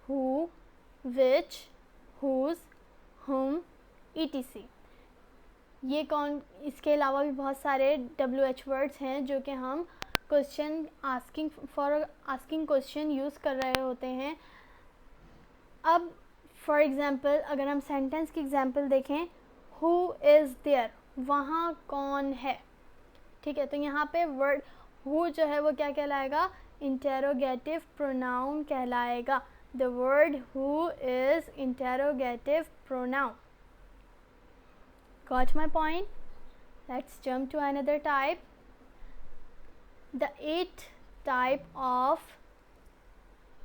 who, which, whose, whom, ETC। ये कौन, इसके अलावा भी बहुत सारे WH वर्ड्स हैं जो कि हम क्वेश्चन आस्किंग क्वेश्चन यूज़ कर रहे होते हैं। अब फॉर एग्ज़ाम्पल अगर हम सेंटेंस की एग्ज़ाम्पल देखें, हु इज़ देयर, वहाँ कौन है, ठीक है, तो यहाँ पे वर्ड हु जो है वो क्या कहलाएगा? इंटेरोगेटिव प्रोनाउन कहलाएगा। The word who is interrogative pronoun. Got my point? Let's jump to another type. The 8th type of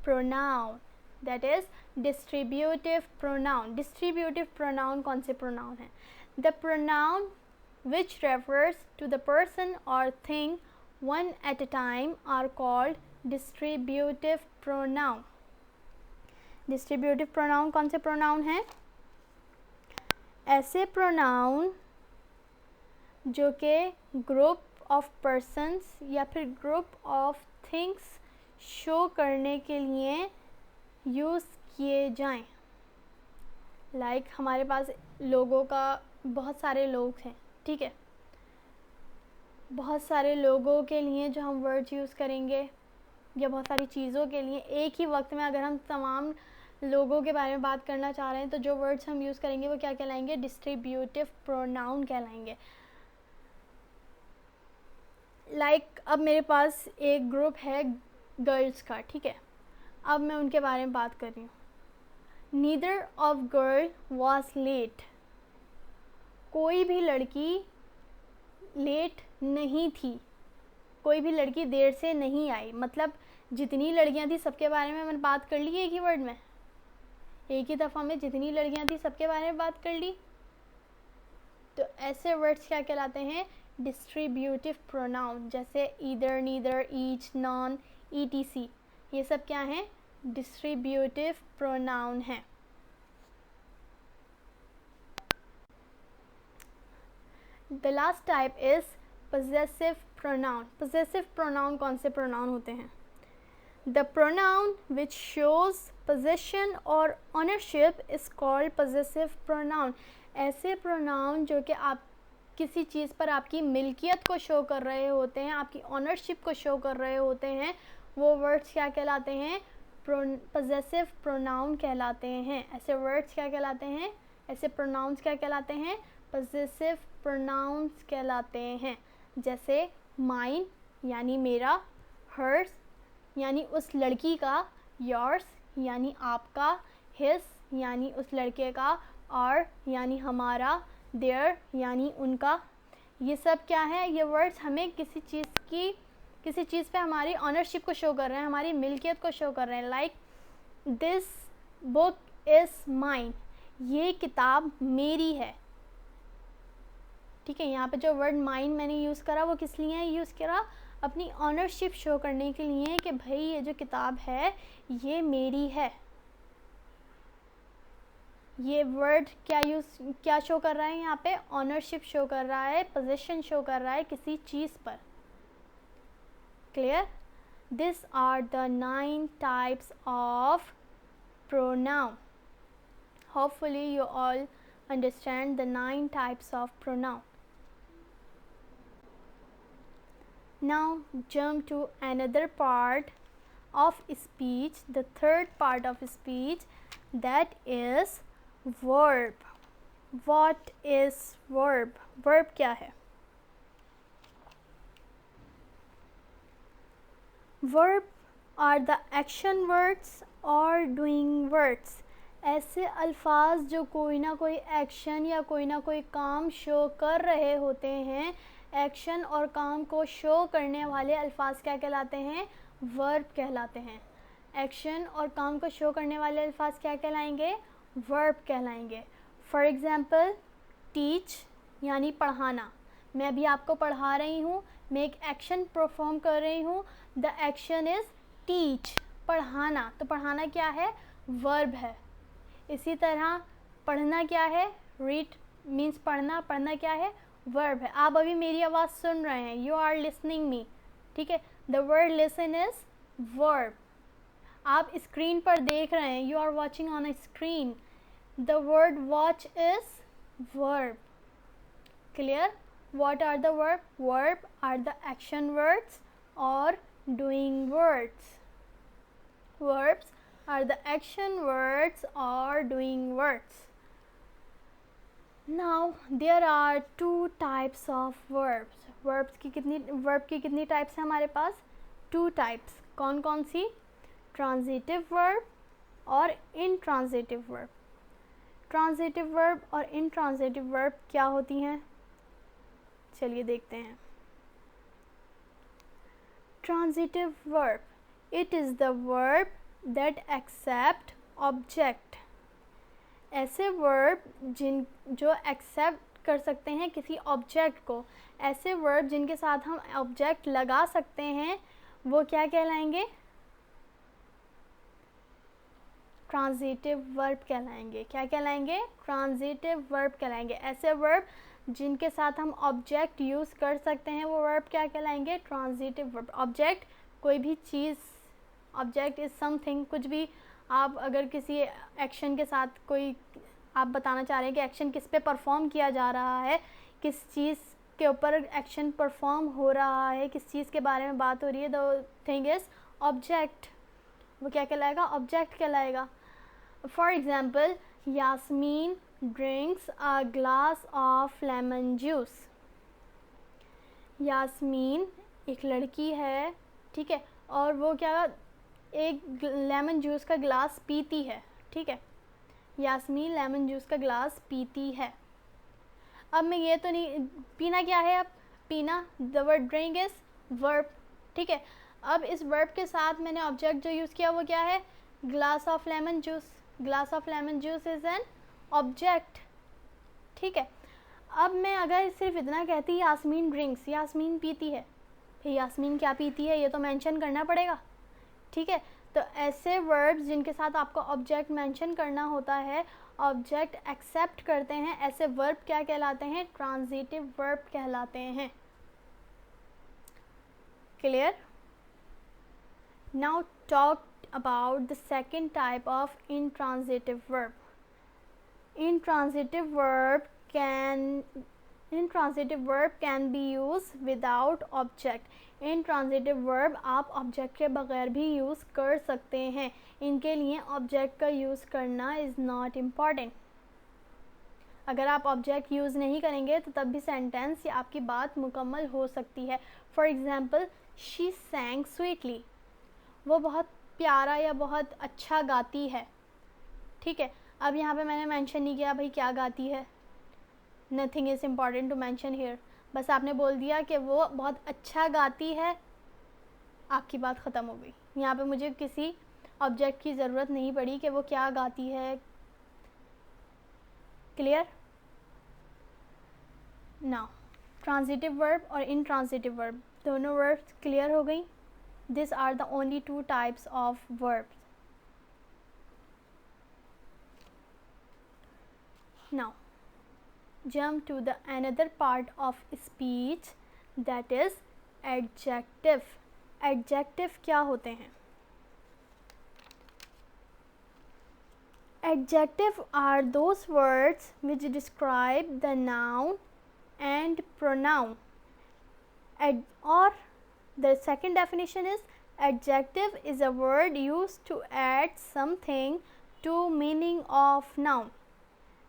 pronoun, that is distributive pronoun. Distributive pronoun कौन से pronoun है? The pronoun which refers to the person or thing one at a time are called distributive pronoun. Distributive pronoun कौन से pronoun हैं? ऐसे pronoun जो कि group of persons या फिर ग्रुप ऑफ थिंग्स शो करने के लिए यूज़ किए जाएं। लाइक हमारे पास लोगों का बहुत सारे लोग हैं, ठीक है, बहुत सारे लोगों के लिए जो हम वर्ड्स यूज़ करेंगे या बहुत सारी चीज़ों के लिए एक ही वक्त में अगर हम तमाम लोगों के बारे में बात करना चाह रहे हैं तो जो वर्ड्स हम यूज़ करेंगे वो क्या कहलाएंगे? डिस्ट्रीब्यूटिव प्रोनाउन कहलाएंगे। लाइक अब मेरे पास एक ग्रुप है गर्ल्स का, ठीक है, अब मैं उनके बारे में बात कर रही हूँ। Neither of girl was late, कोई भी लड़की लेट नहीं थी, कोई भी लड़की देर से नहीं आई। मतलब जितनी लड़कियाँ थी सबके बारे में मैंने बात कर ली एक ही वर्ड में, एक ही दफ़ा में जितनी लड़कियां थी सबके बारे में बात कर ली। तो ऐसे वर्ड्स क्या कहलाते हैं? Distributive pronoun. जैसे either, neither, each, none, ETC, ये सब क्या हैं? डिस्ट्रीब्यूटिव प्रोनाउन हैं। The last type is possessive pronoun. Possessive pronoun कौन से प्रोनाउन होते हैं? The pronoun which shows possession or ownership is called possessive pronoun. ऐसे pronoun जो कि आप किसी चीज़ पर आपकी मिल्कियत को शो कर रहे होते हैं, आपकी ऑनरशिप को शो कर रहे होते हैं, वो वर्ड्स क्या कहलाते हैं? पजेसिव प्रोनाउन कहलाते हैं। ऐसे वर्ड्स क्या कहलाते हैं, ऐसे प्रोनाउंस क्या कहलाते हैं, पजेसिव प्रोनाउंस कहलाते हैं। जैसे माइन यानी मेरा, हर्स यानी उस लड़की का, योर्स यानी आपका, हिज यानी उस लड़के का, और यानी हमारा, देयर यानी उनका। ये सब क्या है, ये वर्ड्स हमें किसी चीज़ पे हमारी ऑनरशिप को शो कर रहे हैं, हमारी मिल्कियत को शो कर रहे हैं। Like this book is mine, ये किताब मेरी है। ठीक है, यहाँ पे जो वर्ड माइन मैंने यूज़ करा वो किस लिए यूज़ करा, अपनी ऑनरशिप शो करने के लिए कि भाई ये जो किताब है ये मेरी है। ये वर्ड क्या शो कर रहा है, यहाँ पे ऑनरशिप शो कर रहा है, पोजीशन शो कर रहा है किसी चीज़ पर। Clear? This are the 9 types of pronoun. Hopefully you all understand the 9 types of pronoun. Now jump to another part of speech, the third part of speech, that is verb. What is verb? Verb क्या है? Verb are the action words or doing words. ऐसे अल्फाज जो कोई ना कोई action या कोई ना कोई काम शो कर रहे होते हैं, एक्शन और काम को शो करने वाले अल्फाज क्या कहलाते हैं, वर्ब कहलाते हैं। एक्शन और काम को शो करने वाले अल्फाज क्या कहलाएंगे, वर्ब कहलाएंगे। फॉर एग्ज़ाम्पल टीच यानी पढ़ाना, मैं अभी आपको पढ़ा रही हूँ, मैं एक एक्शन परफॉर्म कर रही हूँ, द एक्शन इज़ टीच, पढ़ाना। तो पढ़ाना क्या है, वर्ब है। इसी तरह पढ़ना क्या है, रीड मीन्स पढ़ना, पढ़ना क्या है, वर्ब है। आप अभी मेरी आवाज़ सुन रहे हैं, यू आर लिसनिंग मी, ठीक है, the word listen is verb. आप स्क्रीन पर देख रहे हैं, you are watching on a screen, the word watch is verb. Clear? What are the verb? Verb are the action words or doing words. Verbs are the action words or doing words. Now there are 2 types of verbs. Verb की कितनी types हैं हमारे पास? 2 types. कौन कौन सी? Transitive verb और intransitive verb. Transitive verb और intransitive verb क्या होती हैं? चलिए देखते हैं। Transitive verb, it is the verb that accept object. ऐसे verb जो accept कर सकते हैं किसी object को, ऐसे verb जिनके साथ हम object लगा सकते हैं, वो क्या कहलाएंगे, ट्रांजिटिव वर्ब कहलाएंगे। क्या कहलाएंगे, ट्रांजिटिव वर्ब कहलाएंगे। ऐसे वर्ब जिनके साथ हम ऑब्जेक्ट यूज़ कर सकते हैं, वो वर्ब क्या कहलाएंगे, ट्रांजिटिव वर्ब। ऑब्जेक्ट कोई भी चीज़, ऑब्जेक्ट इज़ समथिंग, कुछ भी आप अगर किसी एक्शन के साथ कोई आप बताना चाह रहे हैं कि एक्शन किस पे परफॉर्म किया जा रहा है, किस चीज़ के ऊपर एक्शन परफॉर्म हो रहा है, किस चीज़ के बारे में बात हो रही है, द थिंग इज़ ऑब्जेक्ट, वो क्या कहलाएगा, ऑब्जेक्ट कहलाएगा। For example Yasmin drinks a glass of lemon juice. Yasmin एक लड़की है, ठीक है, और वो क्या एक लेमन जूस का ग्लास पीती है, ठीक है, यास्मीन लेमन जूस का ग्लास पीती है। अब मैं ये तो नहीं, पीना क्या है, अब पीना, the word drink is verb, ठीक है। अब इस वर्ब के साथ मैंने ऑब्जेक्ट जो यूज़ किया वो क्या है, glass of lemon juice. Glass of lemon juice is an object, ठीक है। अब मैं अगर सिर्फ इतना कहती यास्मीन ड्रिंक्स, यास्मीन पीती है, फिर यास्मीन क्या पीती है ये तो मेंशन करना पड़ेगा, ठीक है। तो ऐसे वर्ब्स जिनके साथ आपको ऑब्जेक्ट मेंशन करना होता है, ऑब्जेक्ट एक्सेप्ट करते हैं, ऐसे वर्ब क्या कहलाते हैं, ट्रांजिटिव वर्ब कहलाते हैं। Clear? Now talk about the second type of intransitive verb. Intransitive verb can Intransitive verb can be used without object. Intransitive verb आप ऑब्जेक्ट के बगैर भी यूज़ कर सकते हैं, इनके लिए ऑब्जेक्ट का यूज़ करना इज़ नॉट इम्पॉर्टेंट. अगर आप ऑब्जेक्ट यूज़ नहीं करेंगे तो तब भी सेंटेंस या आपकी बात मुकम्मल हो सकती है. फॉर एग्ज़ाम्पल, शी सैंग स्वीटली, वो बहुत प्यारा या बहुत अच्छा गाती है. ठीक है, अब यहाँ पे मैंने मेंशन नहीं किया भाई क्या गाती है, nothing is important to mention here. बस आपने बोल दिया कि वो बहुत अच्छा गाती है, आपकी बात ख़त्म हो गई. यहाँ पे मुझे किसी ऑब्जेक्ट की ज़रूरत नहीं पड़ी कि वो क्या गाती है. क्लियर? नाउ ट्रांजिटिव वर्ब और इनट्रांजिटिव वर्ब दोनों वर्ब्स क्लियर हो गई. This are the only two types of verbs. Now jump to the another part of speech, that is adjective. adjective क्या होते हैं? adjective are those words which describe the noun and pronoun. Or the second definition is adjective is a word used to add something to meaning of noun.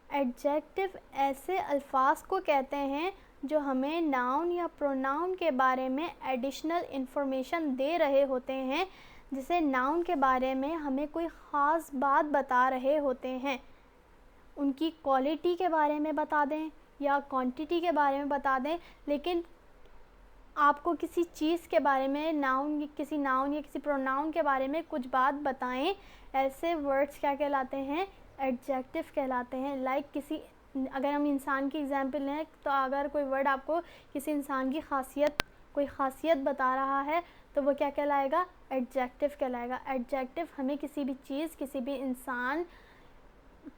Adjective ऐसे अल्फाज को कहते हैं जो हमें नाउन या प्रोनाउन के बारे में एडिशनल इन्फॉर्मेशन दे रहे होते हैं, जिसे नाउन के बारे में हमें कोई ख़ास बात बता रहे होते हैं. उनकी क्वालिटी के बारे में बता दें या क्वांटिटी के बारे में बता दें, लेकिन आपको किसी चीज़ के बारे में किसी नाउन या किसी प्रोनाउन के बारे में कुछ बात बताएं, ऐसे वर्ड्स क्या कहलाते हैं? एडजेक्टिव कहलाते हैं. अगर हम इंसान की एग्जांपल लें तो अगर कोई वर्ड आपको किसी इंसान की कोई ख़ासियत बता रहा है तो वो क्या कहलाएगा? एडजेक्टिव कहलाएगा. एडजेक्टिव हमें किसी भी चीज़, किसी भी इंसान,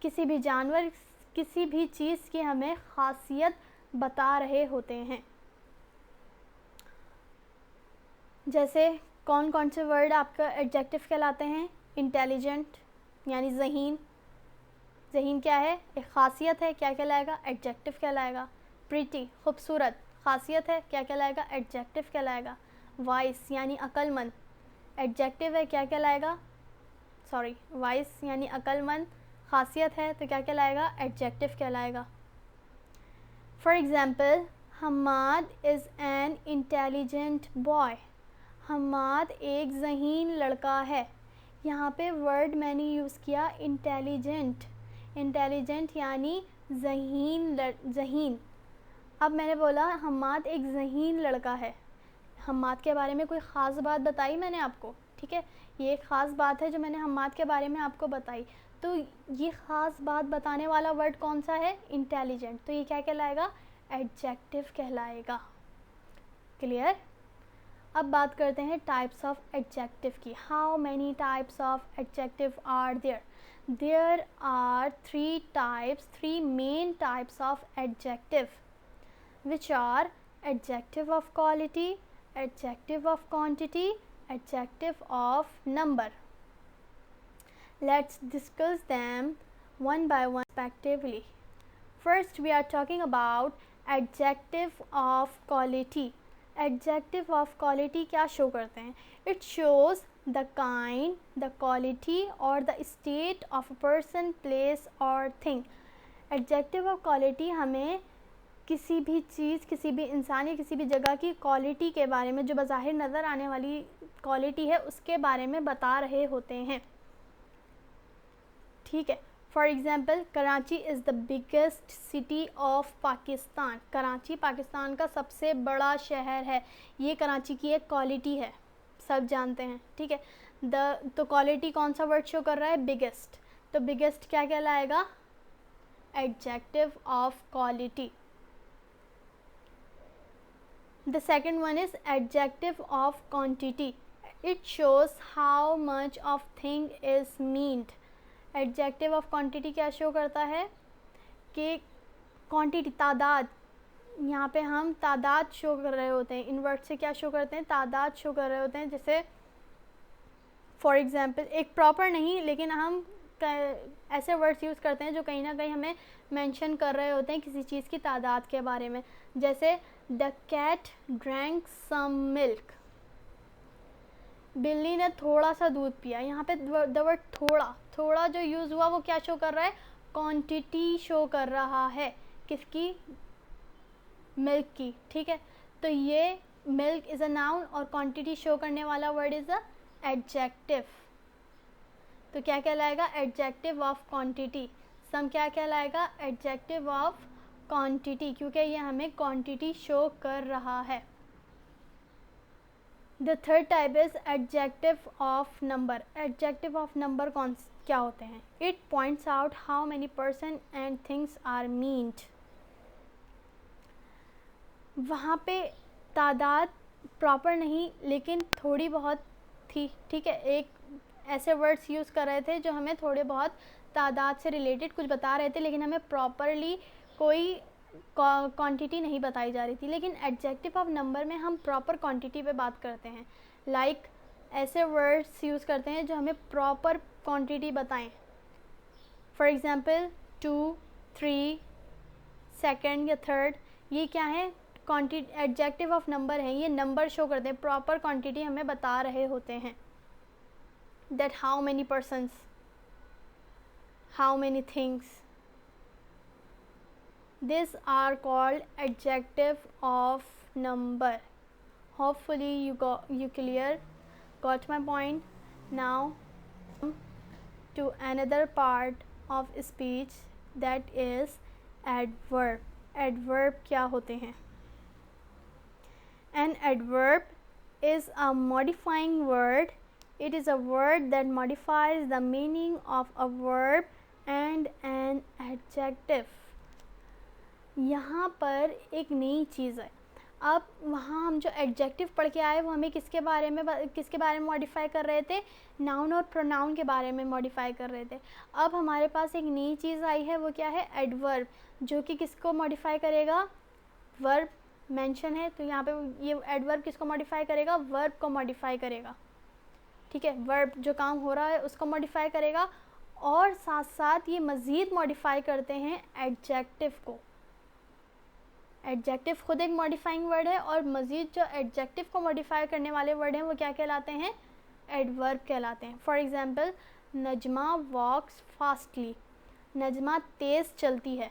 किसी भी जानवर, किसी भी चीज़ की हमें ख़ासियत बता रहे होते हैं. जैसे कौन कौन से वर्ड आपका एडजेक्टिव कहलाते हैं? इंटेलिजेंट यानी ज़हीन. ज़हीन क्या है? एक ख़ासियत है, क्या कहलाएगा? एडजेक्टिव कहलाएगा. प्रीटी खूबसूरत ख़ासियत है, क्या कहलाएगा? एडजेक्टिव कहलाएगा. वाइस यानी अक्लमंद एडजेक्टिव है, क्या कहलाएगा? वाइस यानी अक्लमंद ख़ासियत है तो क्या कहलाएगा? एडजेक्टिव कहलाएगा. For example, Hammad is an intelligent boy. Hammad एक ज़हीन लड़का है. यहाँ पे वर्ड मैंने यूज़ किया इंटेलिजेंट. इंटेलिजेंट यानी ज़हीन. अब मैंने बोला हम्माद एक ज़हीन लड़का है. हम्माद के बारे में कोई ख़ास बात बताई मैंने आपको. ठीक है, ये एक ख़ास बात है जो मैंने हम्माद के बारे में आपको बताई. तो ये ख़ास बात बताने वाला वर्ड कौन सा है? इंटेलिजेंट. तो ये क्या कहलाएगा? एडजेक्टिव कहलाएगा. क्लियर? अब बात करते हैं टाइप्स ऑफ एडजेक्टिव की. How many types of adjective are there? There are three main types of adjective, which are adjective of quality, adjective of quantity, adjective of number. Let's discuss them one by one respectively. First, we are talking about adjective of quality. Adjective of quality क्या show करते हैं? It shows the kind, the quality or the state of a person, place or thing. Adjective of quality हमें किसी भी चीज़, किसी भी इंसान या किसी भी जगह की क्वालिटी के बारे में, जो बज़ाहिर नज़र आने वाली क्वालिटी है उसके बारे में बता रहे होते हैं. ठीक है. For example, Karachi is the biggest city of Pakistan. Karachi Pakistan का सबसे बड़ा शहर है. ये कराची की एक क्वालिटी है, सब जानते हैं. ठीक है. तो क्वालिटी कौन सा वर्ड शो कर रहा है? बिगेस्ट. तो बिगेस्ट क्या कहलाएगा? Adjective of quality. The second one is adjective of quantity. It shows how much of thing is meant. Adjective of quantity क्या शो करता है? कि क्वांटिटी, तादाद. यहाँ पे हम तादाद शो कर रहे होते हैं. इन वर्ड से क्या शो करते हैं? तादाद शो कर रहे होते हैं. जैसे फॉर एग्ज़ाम्पल, एक प्रॉपर नहीं लेकिन हम ऐसे वर्ड्स यूज़ करते हैं जो कहीं ना कहीं हमें मेंशन कर रहे होते हैं किसी चीज़ की तादाद के बारे में। जैसे the cat drank some milk, बिल्ली ने थोड़ा सा दूध पिया। यहाँ पे द वर्ड थोड़ा जो यूज़ हुआ वो क्या शो कर रहा है, क्वांटिटी शो कर रहा है, किसकी, मिल्क की। ठीक है, तो ये मिल्क इज़ अ नाउन और क्वांटिटी शो करने वाला वर्ड इज़ अ एडजेक्टिव। तो क्या कहलाएगा, एडजेक्टिव ऑफ क्वांटिटी। सम क्या कहलाएगा, एडजेक्टिव ऑफ क्वांटिटी, क्योंकि ये हमें क्वांटिटी शो कर रहा है। The third type is adjective of number. Adjective of number क्या होते हैं, it points out how many person and things are meant. वहाँ पे तादाद प्रॉपर नहीं लेकिन थोड़ी बहुत थी। ठीक है, एक ऐसे वर्ड्स यूज़ कर रहे थे जो हमें थोड़े बहुत तादाद से रिलेटेड कुछ बता रहे थे, लेकिन हमें प्रॉपरली कोई क्वांटिटी नहीं बताई जा रही थी। लेकिन एडजेक्टिव ऑफ नंबर में हम प्रॉपर क्वांटिटी पे बात करते हैं। लाइक ऐसे वर्ड्स यूज़ करते हैं जो हमें प्रॉपर क्वांटिटी बताएं। फॉर एग्ज़ाम्पल 2, 3, सेकेंड या थर्ड, ये क्या है, क्वांटिटी, एडजेक्टिव ऑफ नंबर है। ये नंबर शो करते हैं, प्रॉपर क्वांटिटी हमें बता रहे होते हैं। That how many persons, how many things, these are called adjective of number. Hopefully you got my point. Now to another part of speech, that is adverb. Adverb क्या होते हैं? An adverb is a modifying word. It is a word that modifies the meaning of a verb and an adjective. यहाँ पर एक नई चीज़ है। अब वहाँ हम जो एडजेक्टिव पढ़ के आए वो हमें किसके बारे में मॉडिफाई कर रहे थे, नाउन और प्रोनाउन के बारे में मॉडिफाई कर रहे थे। अब हमारे पास एक नई चीज़ आई है, वो क्या है, एडवर्ब, जो कि किसको मॉडिफाई करेगा, वर्ब मेंशन है, तो यहाँ पे ये एडवर्ब किसको मॉडिफाई करेगा, वर्ब को मॉडिफाई करेगा। ठीक है, वर्ब जो काम हो रहा है उसको मॉडिफाई करेगा, और साथ साथ ये मज़ीद मॉडिफाई करते हैं एडजेक्टिव को। एडजेक्टिव खुद एक मॉडिफाइंग वर्ड है, और मज़ीद जो एडजेक्टिव को मॉडिफाई करने वाले वर्ड हैं वो क्या कहलाते हैं, एडवर्ब कहलाते हैं। For example, Najma walks fastly, Najma तेज़ चलती है।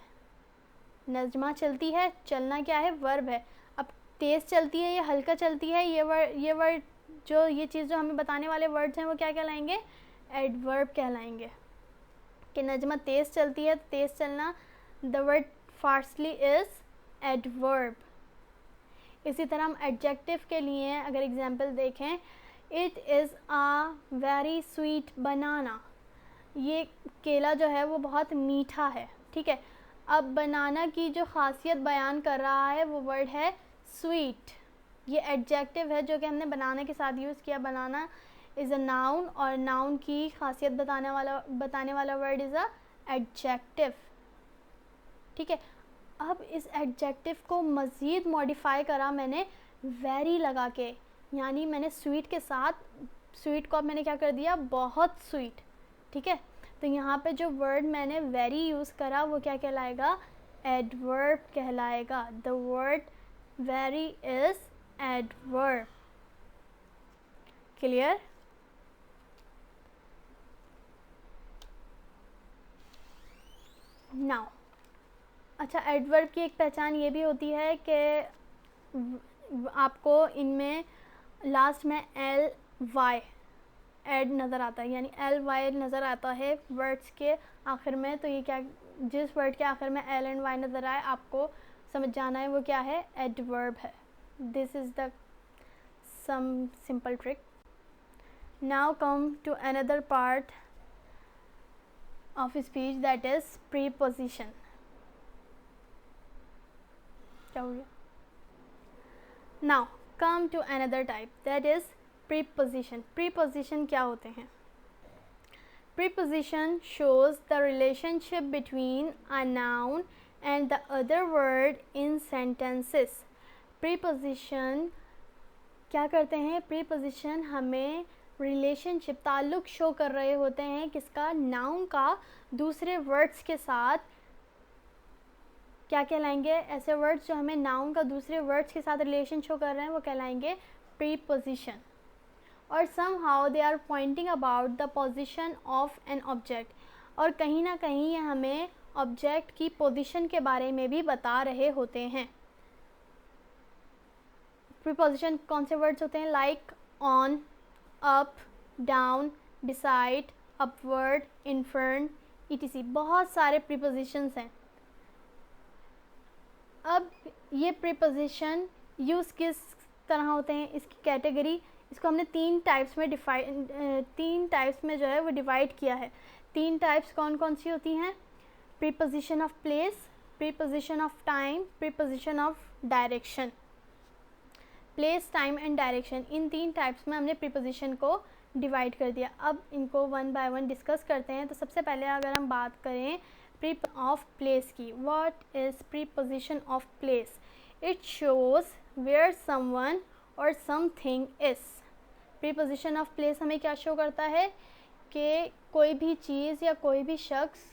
नजमा चलती है, चलना क्या है, वर्ब है। अब तेज़ चलती है या हल्का चलती है, ये वर्ड जो ये चीज़ जो हमें बताने वाले वर्ड्स हैं वो क्या कहलाएंगे, एडवर्ब कहलाएंगे। कि नजमा तेज़ चलती है, तेज़ चलना, the word fastly is adverb. इसी तरह हम एडजेक्टिव के लिए अगर एग्जांपल देखें, it is a very sweet banana, ये केला जो है वो बहुत मीठा है। ठीक है, अब बनाना की जो खासियत बयान कर रहा है वो वर्ड है स्वीट। ये एडजेक्टिव है जो कि हमने बनाने के साथ यूज़ किया। बनाना इज़ अ नाउन, और नाउन की खासियत बताने वाला वर्ड इज़ अ एडजेक्टिव। ठीक है, अब इस एडजेक्टिव को मज़ीद मॉडिफाई करा मैंने वेरी लगा के, यानी मैंने स्वीट के साथ, स्वीट को अब मैंने क्या कर दिया, बहुत स्वीट। ठीक है, तो यहाँ पे जो वर्ड मैंने वेरी यूज़ करा वो क्या कहलाएगा, एडवर्ब कहलाएगा। The word very is adverb. Clear? Now अच्छा, एडवर्ब की एक पहचान ये भी होती है कि आपको इनमें लास्ट में एल वाई एड नज़र आता है, यानी एल वाई नज़र आता है वर्ड्स के आखिर में। तो ये क्या, जिस वर्ड के आखिर में एल एंड वाई नज़र आए आपको समझ जाना है वो क्या है, एडवर्ब है। This is the some simple trick. Now come to another part of speech, that is preposition. क्या हो गया? Now come to another type, that is preposition. Preposition क्या होते हैं? Preposition shows the relationship between a noun and the other word in sentences. Preposition क्या करते हैं? Preposition हमें रिलेशनशिप, ताल्लुक़ शो कर रहे होते हैं किसका, नाउन का दूसरे वर्ड्स के साथ। क्या कहलाएंगे ऐसे वर्ड्स जो हमें नाउन का दूसरे वर्ड्स के साथ रिलेशन शो कर रहे हैं, वो कहलाएंगे प्रीपोजिशन। और somehow they are pointing about the position of an object, और कहीं ना कहीं ये हमें ऑब्जेक्ट की पोजीशन के बारे में भी बता रहे होते हैं। प्रीपोजिशन कौन से वर्ड्स होते हैं, like on, up, down, beside, upward, in front, etc। बहुत सारे प्रीपोजिशंस हैं। अब ये प्रीपोजिशन यूज़ किस तरह होते हैं, इसकी कैटेगरी, इसको हमने तीन टाइप्स में जो है वो डिवाइड किया है। तीन टाइप्स कौन कौन सी होती हैं, preposition of place, preposition of time, preposition of direction. Place, time and direction, इन तीन टाइप्स में हमने प्रीपोजिशन को डिवाइड कर दिया। अब इनको वन बाय वन डिस्कस करते हैं। तो सबसे पहले अगर हम बात करें प्री ऑफ प्लेस की, what is preposition of place, it shows where someone or something is. Preposition of place हमें क्या शो करता है कि कोई भी चीज़ या कोई भी शख्स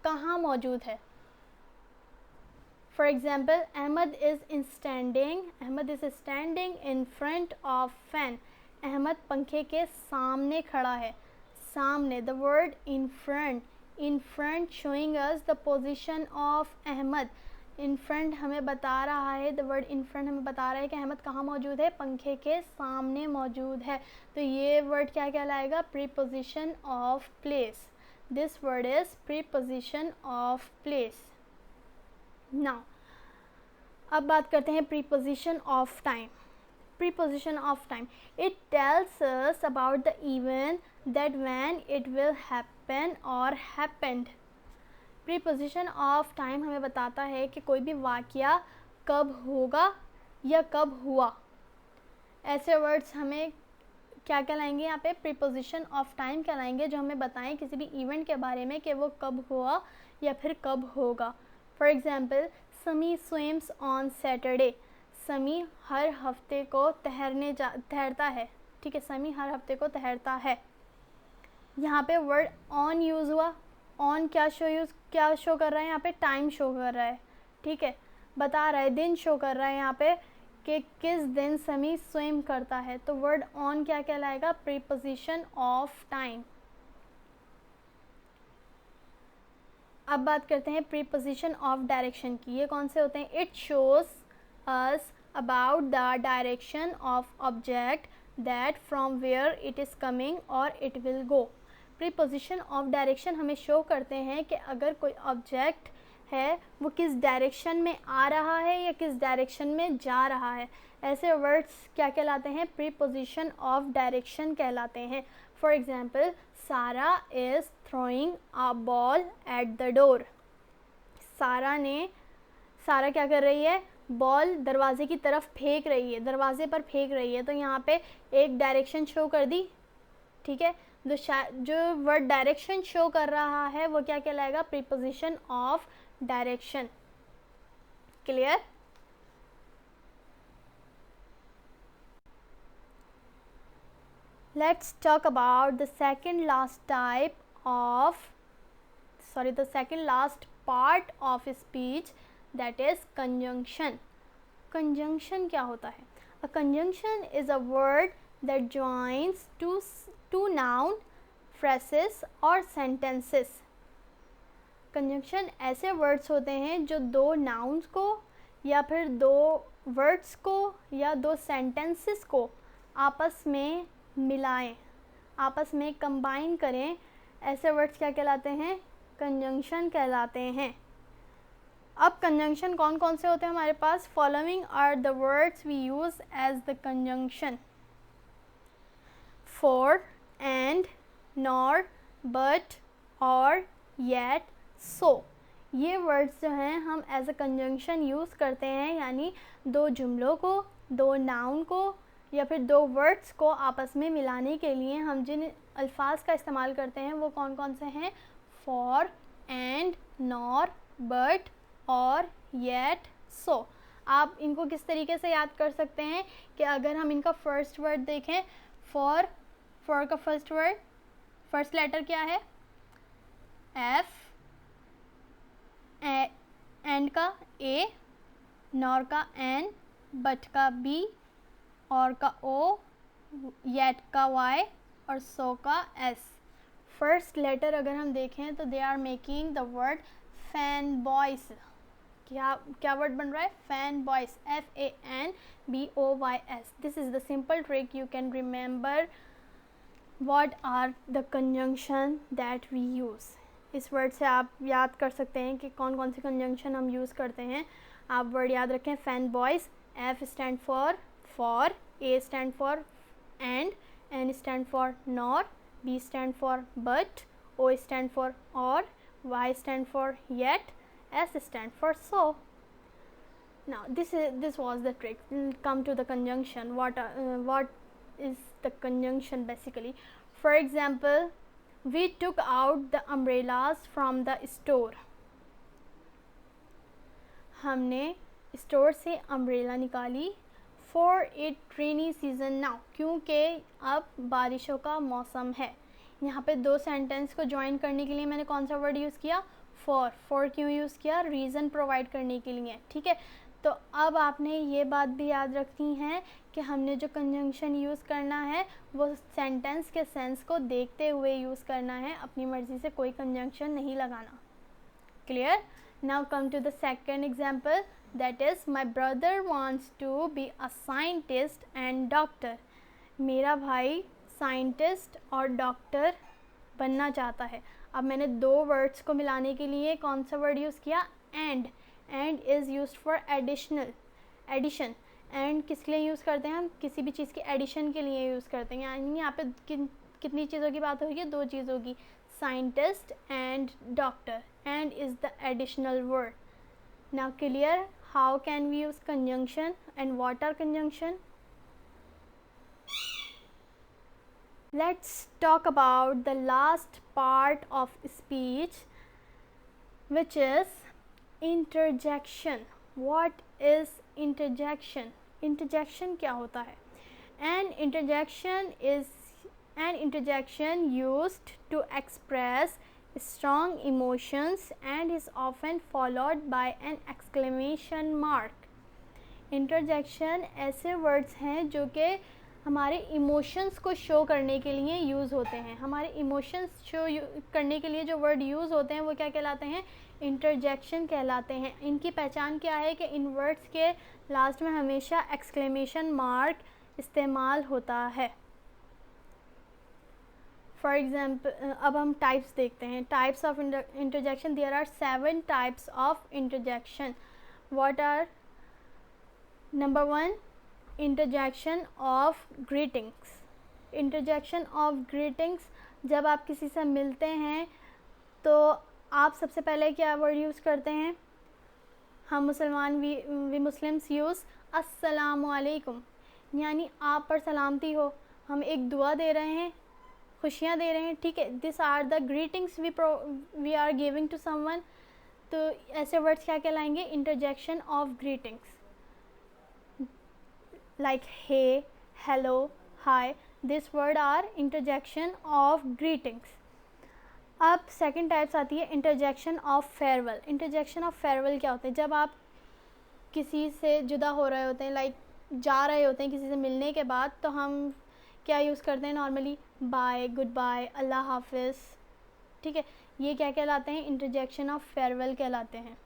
कहाँ मौजूद है। For example, Ahmad is standing in front of fan. Ahmad पंखे के सामने खड़ा है, सामने, the word in front showing us the position of Ahmad. In front हमें बता रहा है, द वर्ड इन फ्रंट हमें बता रहा है कि अहमद कहाँ मौजूद है, पंखे के सामने मौजूद है। तो ये वर्ड क्या कहलाएगा, preposition of place. This word is preposition of place. Now अब बात करते हैं preposition of time. Preposition of time, it tells us about the event that when it will happen और हैपेंड। प्रीपोजिशन ऑफ टाइम हमें बताता है कि कोई भी वाक़या कब होगा या कब हुआ। ऐसे वर्ड्स हमें क्या कहलाएंगे, यहाँ पे प्रीपोजिशन ऑफ टाइम कहलाएंगे, जो हमें बताएं किसी भी इवेंट के बारे में कि वो कब हुआ या फिर कब होगा। फॉर एग्ज़ाम्पल, समी स्विम्स ऑन सैटरडे। समी हर हफ्ते को तैरता है, ठीक है, समी हर हफ्ते को तैरता है। यहाँ पे वर्ड ऑन यूज़ हुआ। ऑन क्या शो कर रहा है, यहाँ पे टाइम शो कर रहा है, ठीक है, बता रहा है, दिन शो कर रहा है यहाँ पे कि किस दिन समी स्विम करता है। तो वर्ड ऑन क्या कहलाएगा, प्रीपोजिशन ऑफ टाइम। अब बात करते हैं प्रीपोजिशन ऑफ डायरेक्शन की। ये कौन से होते हैं, it shows us about the direction of object that from where it is coming or it will go. Preposition of direction हमें शो करते हैं कि अगर कोई ऑब्जेक्ट है वो किस डायरेक्शन में आ रहा है या किस डायरेक्शन में जा रहा है। ऐसे वर्ड्स क्या कहलाते हैं, प्रीपोजिशन ऑफ डायरेक्शन कहलाते हैं। फॉर एग्ज़ाम्पल, सारा is throwing a ball at the door. सारा क्या कर रही है, बॉल दरवाजे की तरफ फेंक रही है, दरवाजे पर फेंक रही है। तो यहाँ पे एक डायरेक्शन शो कर दी, ठीक है। जो वर्ड डायरेक्शन शो कर रहा है वो क्या कहलाएगा, preposition of direction. Clear? Let's talk about the second last part of speech, that is conjunction. Conjunction क्या होता है? A conjunction is a word that joins two noun phrases or sentences. Conjunction ऐसे words होते हैं जो दो nouns को या फिर दो words को या दो sentences को आपस में मिलाएं, आपस में कंबाइन करें। ऐसे वर्ड्स क्या कहलाते हैं, कंजंक्शन कहलाते हैं। अब कंजंक्शन कौन कौन से होते हैं हमारे पास, following are the words we use as the conjunction, for, and, nor, but, or, yet, so. ये वर्ड्स जो हैं हम एज अ कंजंक्शन यूज़ करते हैं, यानी दो जुमलों को, दो नाउन को या फिर दो वर्ड्स को आपस में मिलाने के लिए हम जिन अल्फाज का इस्तेमाल करते हैं वो कौन कौन से हैं, for, and, nor, but, or, yet, सो। आप इनको किस तरीके से याद कर सकते हैं कि अगर हम इनका फर्स्ट वर्ड देखें, फॉर, फॉर का फर्स्ट वर्ड, फर्स्ट लेटर क्या है? एफ, एंड का ए, नॉर का एन, बट का बी, और का ओ, येट का वाई और सो का एस। फर्स्ट लेटर अगर हम देखें तो they are making the word fan boys. क्या क्या वर्ड बन रहा है? Fan boys, FANBOYS। This is the simple trick you can remember what are the conjunction that we use। इस वर्ड से आप याद कर सकते हैं कि कौन कौन से कंजंक्शन हम यूज़ करते हैं। आप वर्ड याद रखें, fan boys, F stand for, A stand for and, N stand for nor, B stand for but, O stand for और, Y stand for yet, S stand for so। Now this was the trick. Come to the conjunction. What is the conjunction basically? For example, we took out the umbrellas from the store। हमने store से umbrella निकाली। For it rainy season now, क्योंकि अब बारिशों का मौसम है। यहाँ पे दो सेंटेंस को ज्वाइन करने के लिए मैंने कौन सा वर्ड यूज़ किया? फॉर क्यों यूज़ किया? रीज़न प्रोवाइड करने के लिए, ठीक है। तो अब आपने ये बात भी याद रखनी है कि हमने जो कंजंक्शन यूज़ करना है वो सेंटेंस के सेंस को देखते हुए यूज़ करना है, अपनी मर्ज़ी से कोई कंजंक्शन नहीं लगाना। Clear? Now come to the second example, that is my brother wants to be a scientist and doctor. मेरा भाई साइंटिस्ट और डॉक्टर बनना चाहता है। अब मैंने दो वर्ड्स को मिलाने के लिए कौन सा वर्ड यूज़ किया? And is used for addition. And किस लिए यूज़ करते हैं? हम किसी भी चीज़ के एडिशन के लिए यूज़ करते हैं। यानी यहाँ पे कितनी चीज़ों की बात होगी? दो चीज़ों की, scientist and doctor. And is the additional word. Now clear how can we use conjunction and what are conjunction? Let's talk about the last part of speech, which is interjection. What is interjection? Interjection क्या होता है? An interjection used to express strong emotions and is often followed by an exclamation mark। Interjection ऐसे words हैं जो कि हमारे emotions को show करने के लिए यूज़ होते हैं। हमारे इमोशंस शो करने के लिए जो वर्ड यूज़ होते हैं वो क्या कहलाते हैं? इंटरजेक्शन कहलाते हैं। इनकी पहचान क्या है कि इन वर्ड्स के लास्ट में हमेशा एक्सक्लेमेशन मार्क इस्तेमाल होता है। फॉर एग्जाम्पल, अब हम टाइप्स देखते हैं। Types of interjection, there are 7 types of interjection. What are? Number 1, interjection of greetings. Interjection of greetings, जब आप किसी से मिलते हैं तो आप सबसे पहले क्या वर्ड यूज़ करते हैं? हम मुसलमान वी मुस्लिम्स यूज़ अस्सलामु अलैकुम, यानी आप पर सलामती हो। हम एक दुआ दे रहे हैं, खुशियाँ दे रहे हैं, ठीक है। This are the greetings we are giving to someone. तो ऐसे वर्ड्स क्या कहलाएंगे? Interjection of greetings. like hey, hello, hi, this word are interjection of greetings। अब सेकंड टाइप्स आती है interjection of farewell. Interjection of farewell क्या होता है? जब आप किसी से जुदा हो रहे होते हैं, लाइक जा रहे होते हैं किसी से मिलने के बाद, तो हम क्या यूज़ करते हैं नॉर्मली? बाय, गुड बाय, अल्लाह हाफिज़, ठीक है। ये क्या कहलाते हैं? इंटरजेक्शन ऑफ फेयरवेल कहलाते हैं।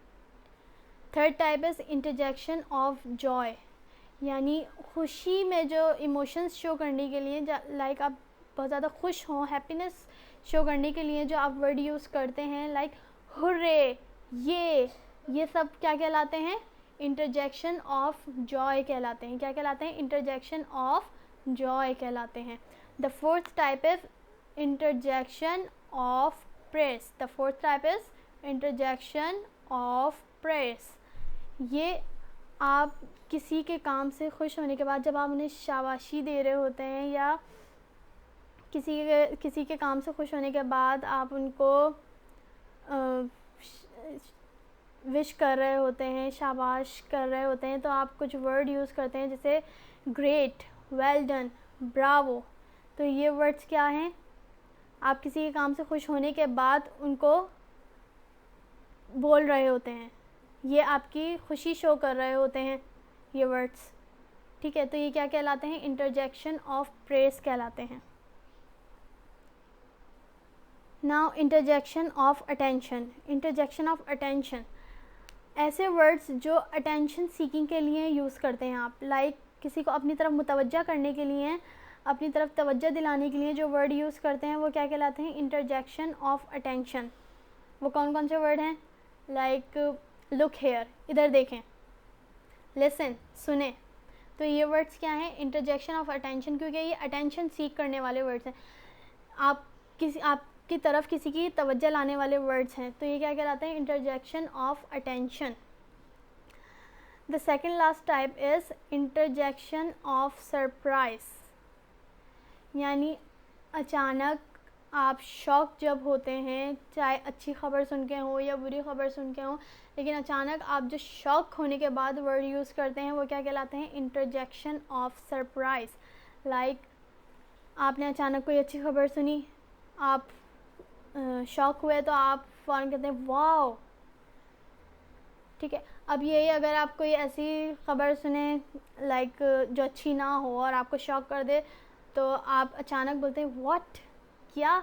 Third type is interjection of Joy, यानी खुशी में जो इमोशंस शो करने के लिए, लाइक आप बहुत ज़्यादा खुश हों, हैप्पीनेस शो करने के लिए जो आप वर्ड यूज़ करते हैं, लाइक हुर्रे, ये सब क्या कहलाते हैं? इंटरजेक्शन ऑफ जॉय कहलाते हैं। क्या कहलाते हैं? इंटरजेक्शन ऑफ जॉय कहलाते हैं। The fourth type is interjection of press. The fourth type is interjection of press. ये आप किसी के काम से खुश होने के बाद जब आप उन्हें शाबाशी दे रहे होते हैं, या किसी के काम से खुश होने के बाद आप उनको विश कर रहे होते हैं, शाबाश कर रहे होते हैं, तो आप कुछ वर्ड यूज़ करते हैं जैसे ग्रेट, वेल डन, ब्रावो। तो ये वर्ड्स क्या हैं? आप किसी के काम से खुश होने के बाद उनको बोल रहे होते हैं, ये आपकी खुशी शो कर रहे होते हैं ये वर्ड्स, ठीक है। तो ये क्या कहलाते हैं? इंटरजेक्शन ऑफ प्रेज कहलाते हैं। Now interjection of attention. Interjection of attention ऐसे वर्ड्स जो अटेंशन सीकिंग के लिए यूज़ करते हैं आप, लाइक किसी को अपनी तरफ मुतवज्जा करने के लिए, अपनी तरफ तवज्जो दिलाने के लिए जो वर्ड यूज़ करते हैं वो क्या कहलाते हैं? Interjection of attention. वो कौन कौन से वर्ड हैं? लाइक लुक हेयर, इधर देखें, लिसन, सुने। तो ये वर्ड्स क्या हैं? इंटरजेक्शन ऑफ अटेंशन, क्योंकि ये अटेंशन सीक करने वाले वर्ड्स हैं, आपकी तरफ किसी की तवज्जो लाने वाले वर्ड्स हैं। तो ये क्या कहलाते हैं? Interjection of attention. The second last type is interjection of surprise, यानी अचानक आप शॉक जब होते हैं, चाहे अच्छी ख़बर सुन के हो या बुरी ख़बर सुन के हो, लेकिन अचानक आप जो शॉक होने के बाद वर्ड यूज़ करते हैं वो क्या कहलाते हैं? Interjection of surprise. लाइक आपने अचानक कोई अच्छी ख़बर सुनी, आप शॉक हुए, तो आप फ़ौरन कहते हैं वाओ, ठीक है। अब यही अगर आप कोई ऐसी ख़बर सुने लाइक जो अच्छी ना हो और आपको शॉक कर दे, तो आप अचानक बोलते हैं व्हाट, क्या?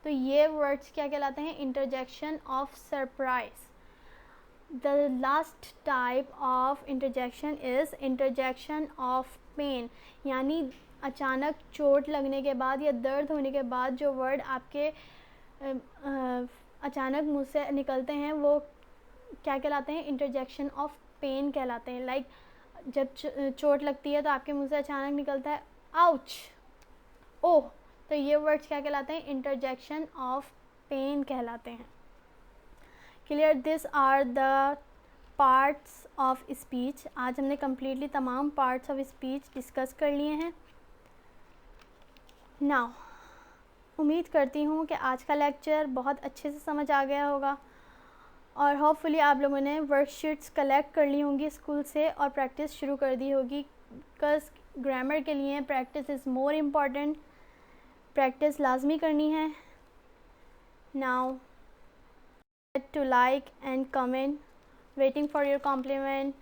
तो ये वर्ड्स क्या कहलाते हैं? Interjection of surprise. The last type of interjection is interjection of pain, यानी अचानक चोट लगने के बाद या दर्द होने के बाद जो वर्ड आपके अचानक मुंह से निकलते हैं वो क्या कहलाते हैं? इंटरजेक्शन ऑफ पेन कहलाते हैं। लाइक जब चोट लगती है तो आपके मुंह से अचानक निकलता है आउच, ओह, तो ये वर्ड्स क्या कहलाते हैं? इंटरजेक्शन ऑफ पेन कहलाते हैं। Clear? This are the parts of speech. आज हमने कम्प्लीटली तमाम पार्ट्स ऑफ स्पीच डिस्कस कर लिए हैं। नाउ उम्मीद करती हूँ कि आज का लेक्चर बहुत अच्छे से समझ आ गया होगा और होपफुली आप लोगों ने वर्कशीट्स कलेक्ट कर ली होंगी स्कूल से और प्रैक्टिस शुरू कर दी होगी, बिकॉज़ ग्रामर के लिए practice is more important. Practice लाजमी करनी है। Now to like and comment, waiting for your compliment,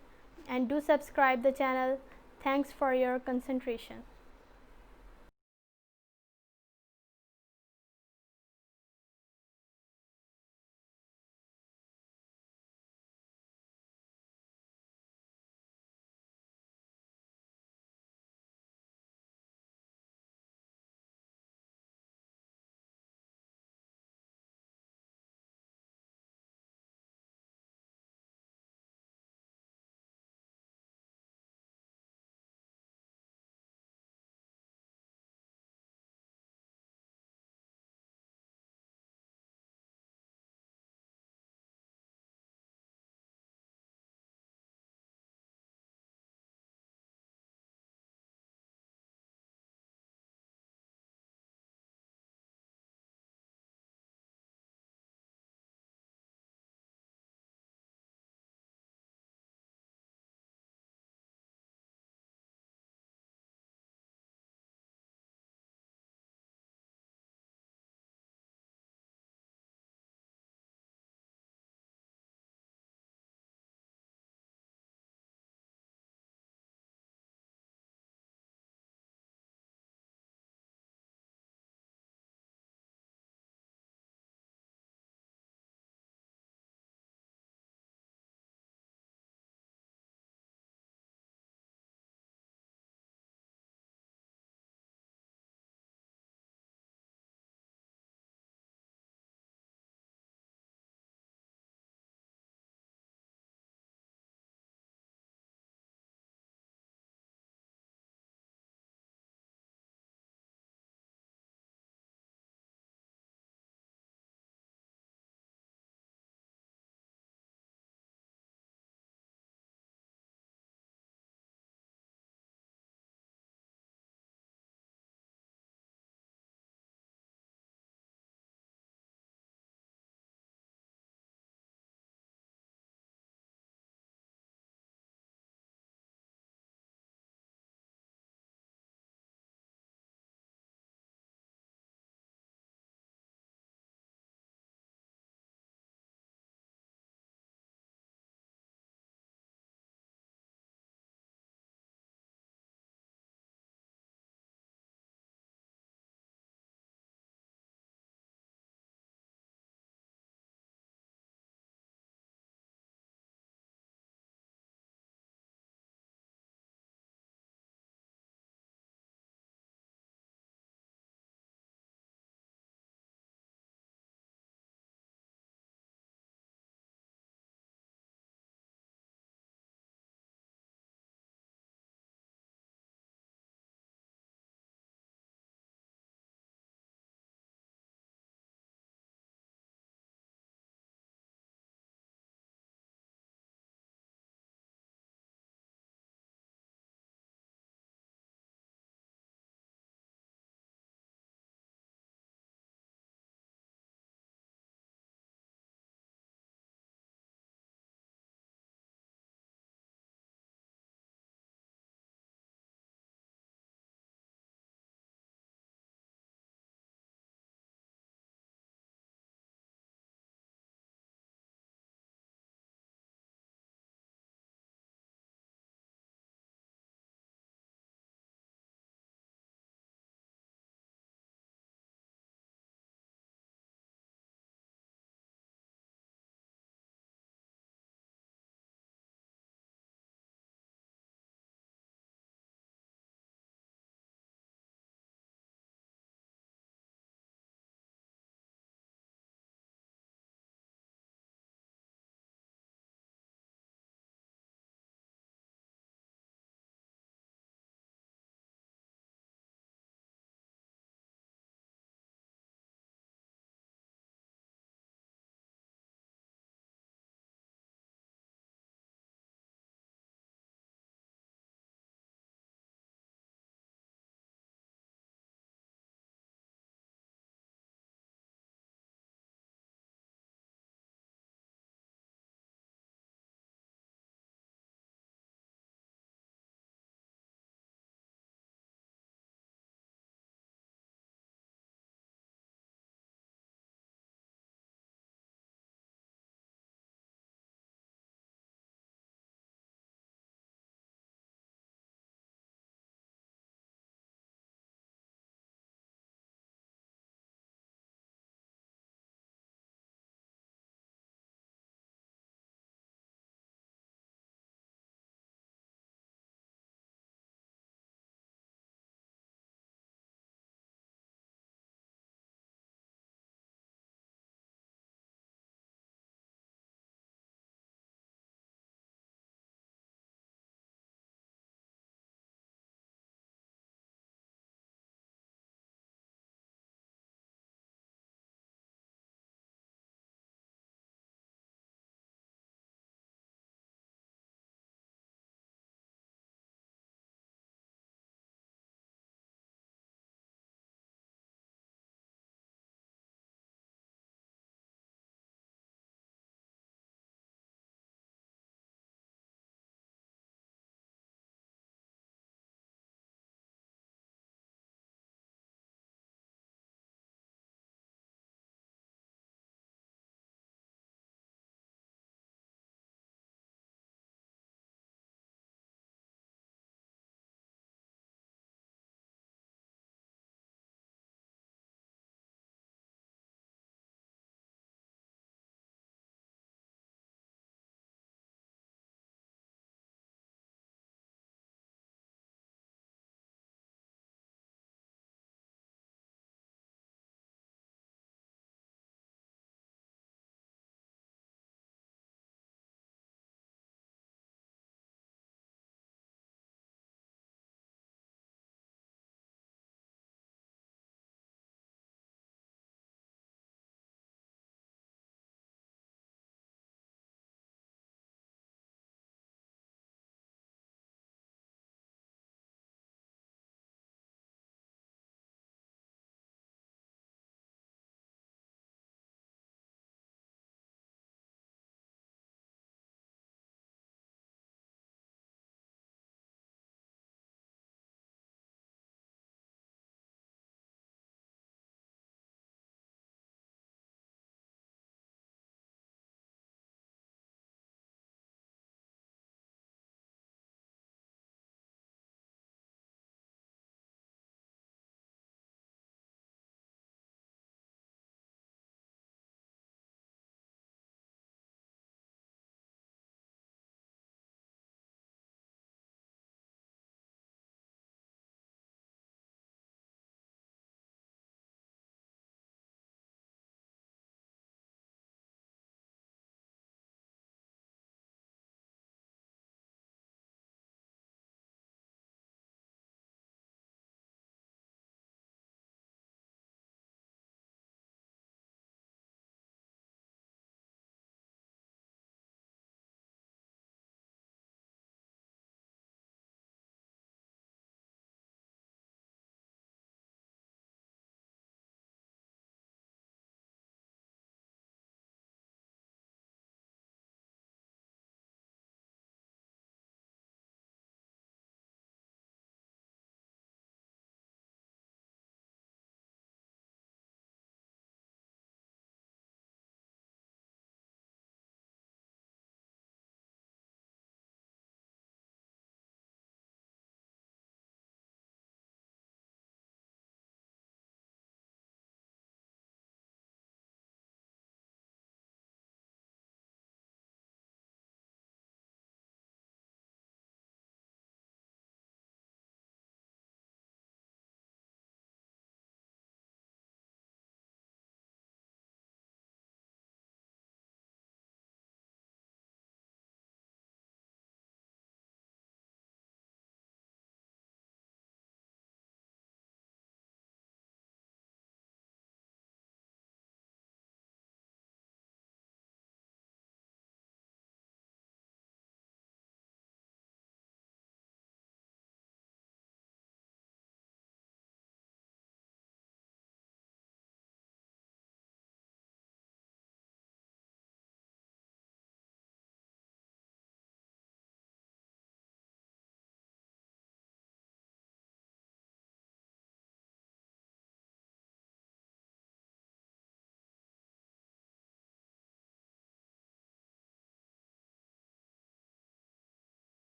and do subscribe the channel. Thanks for your concentration.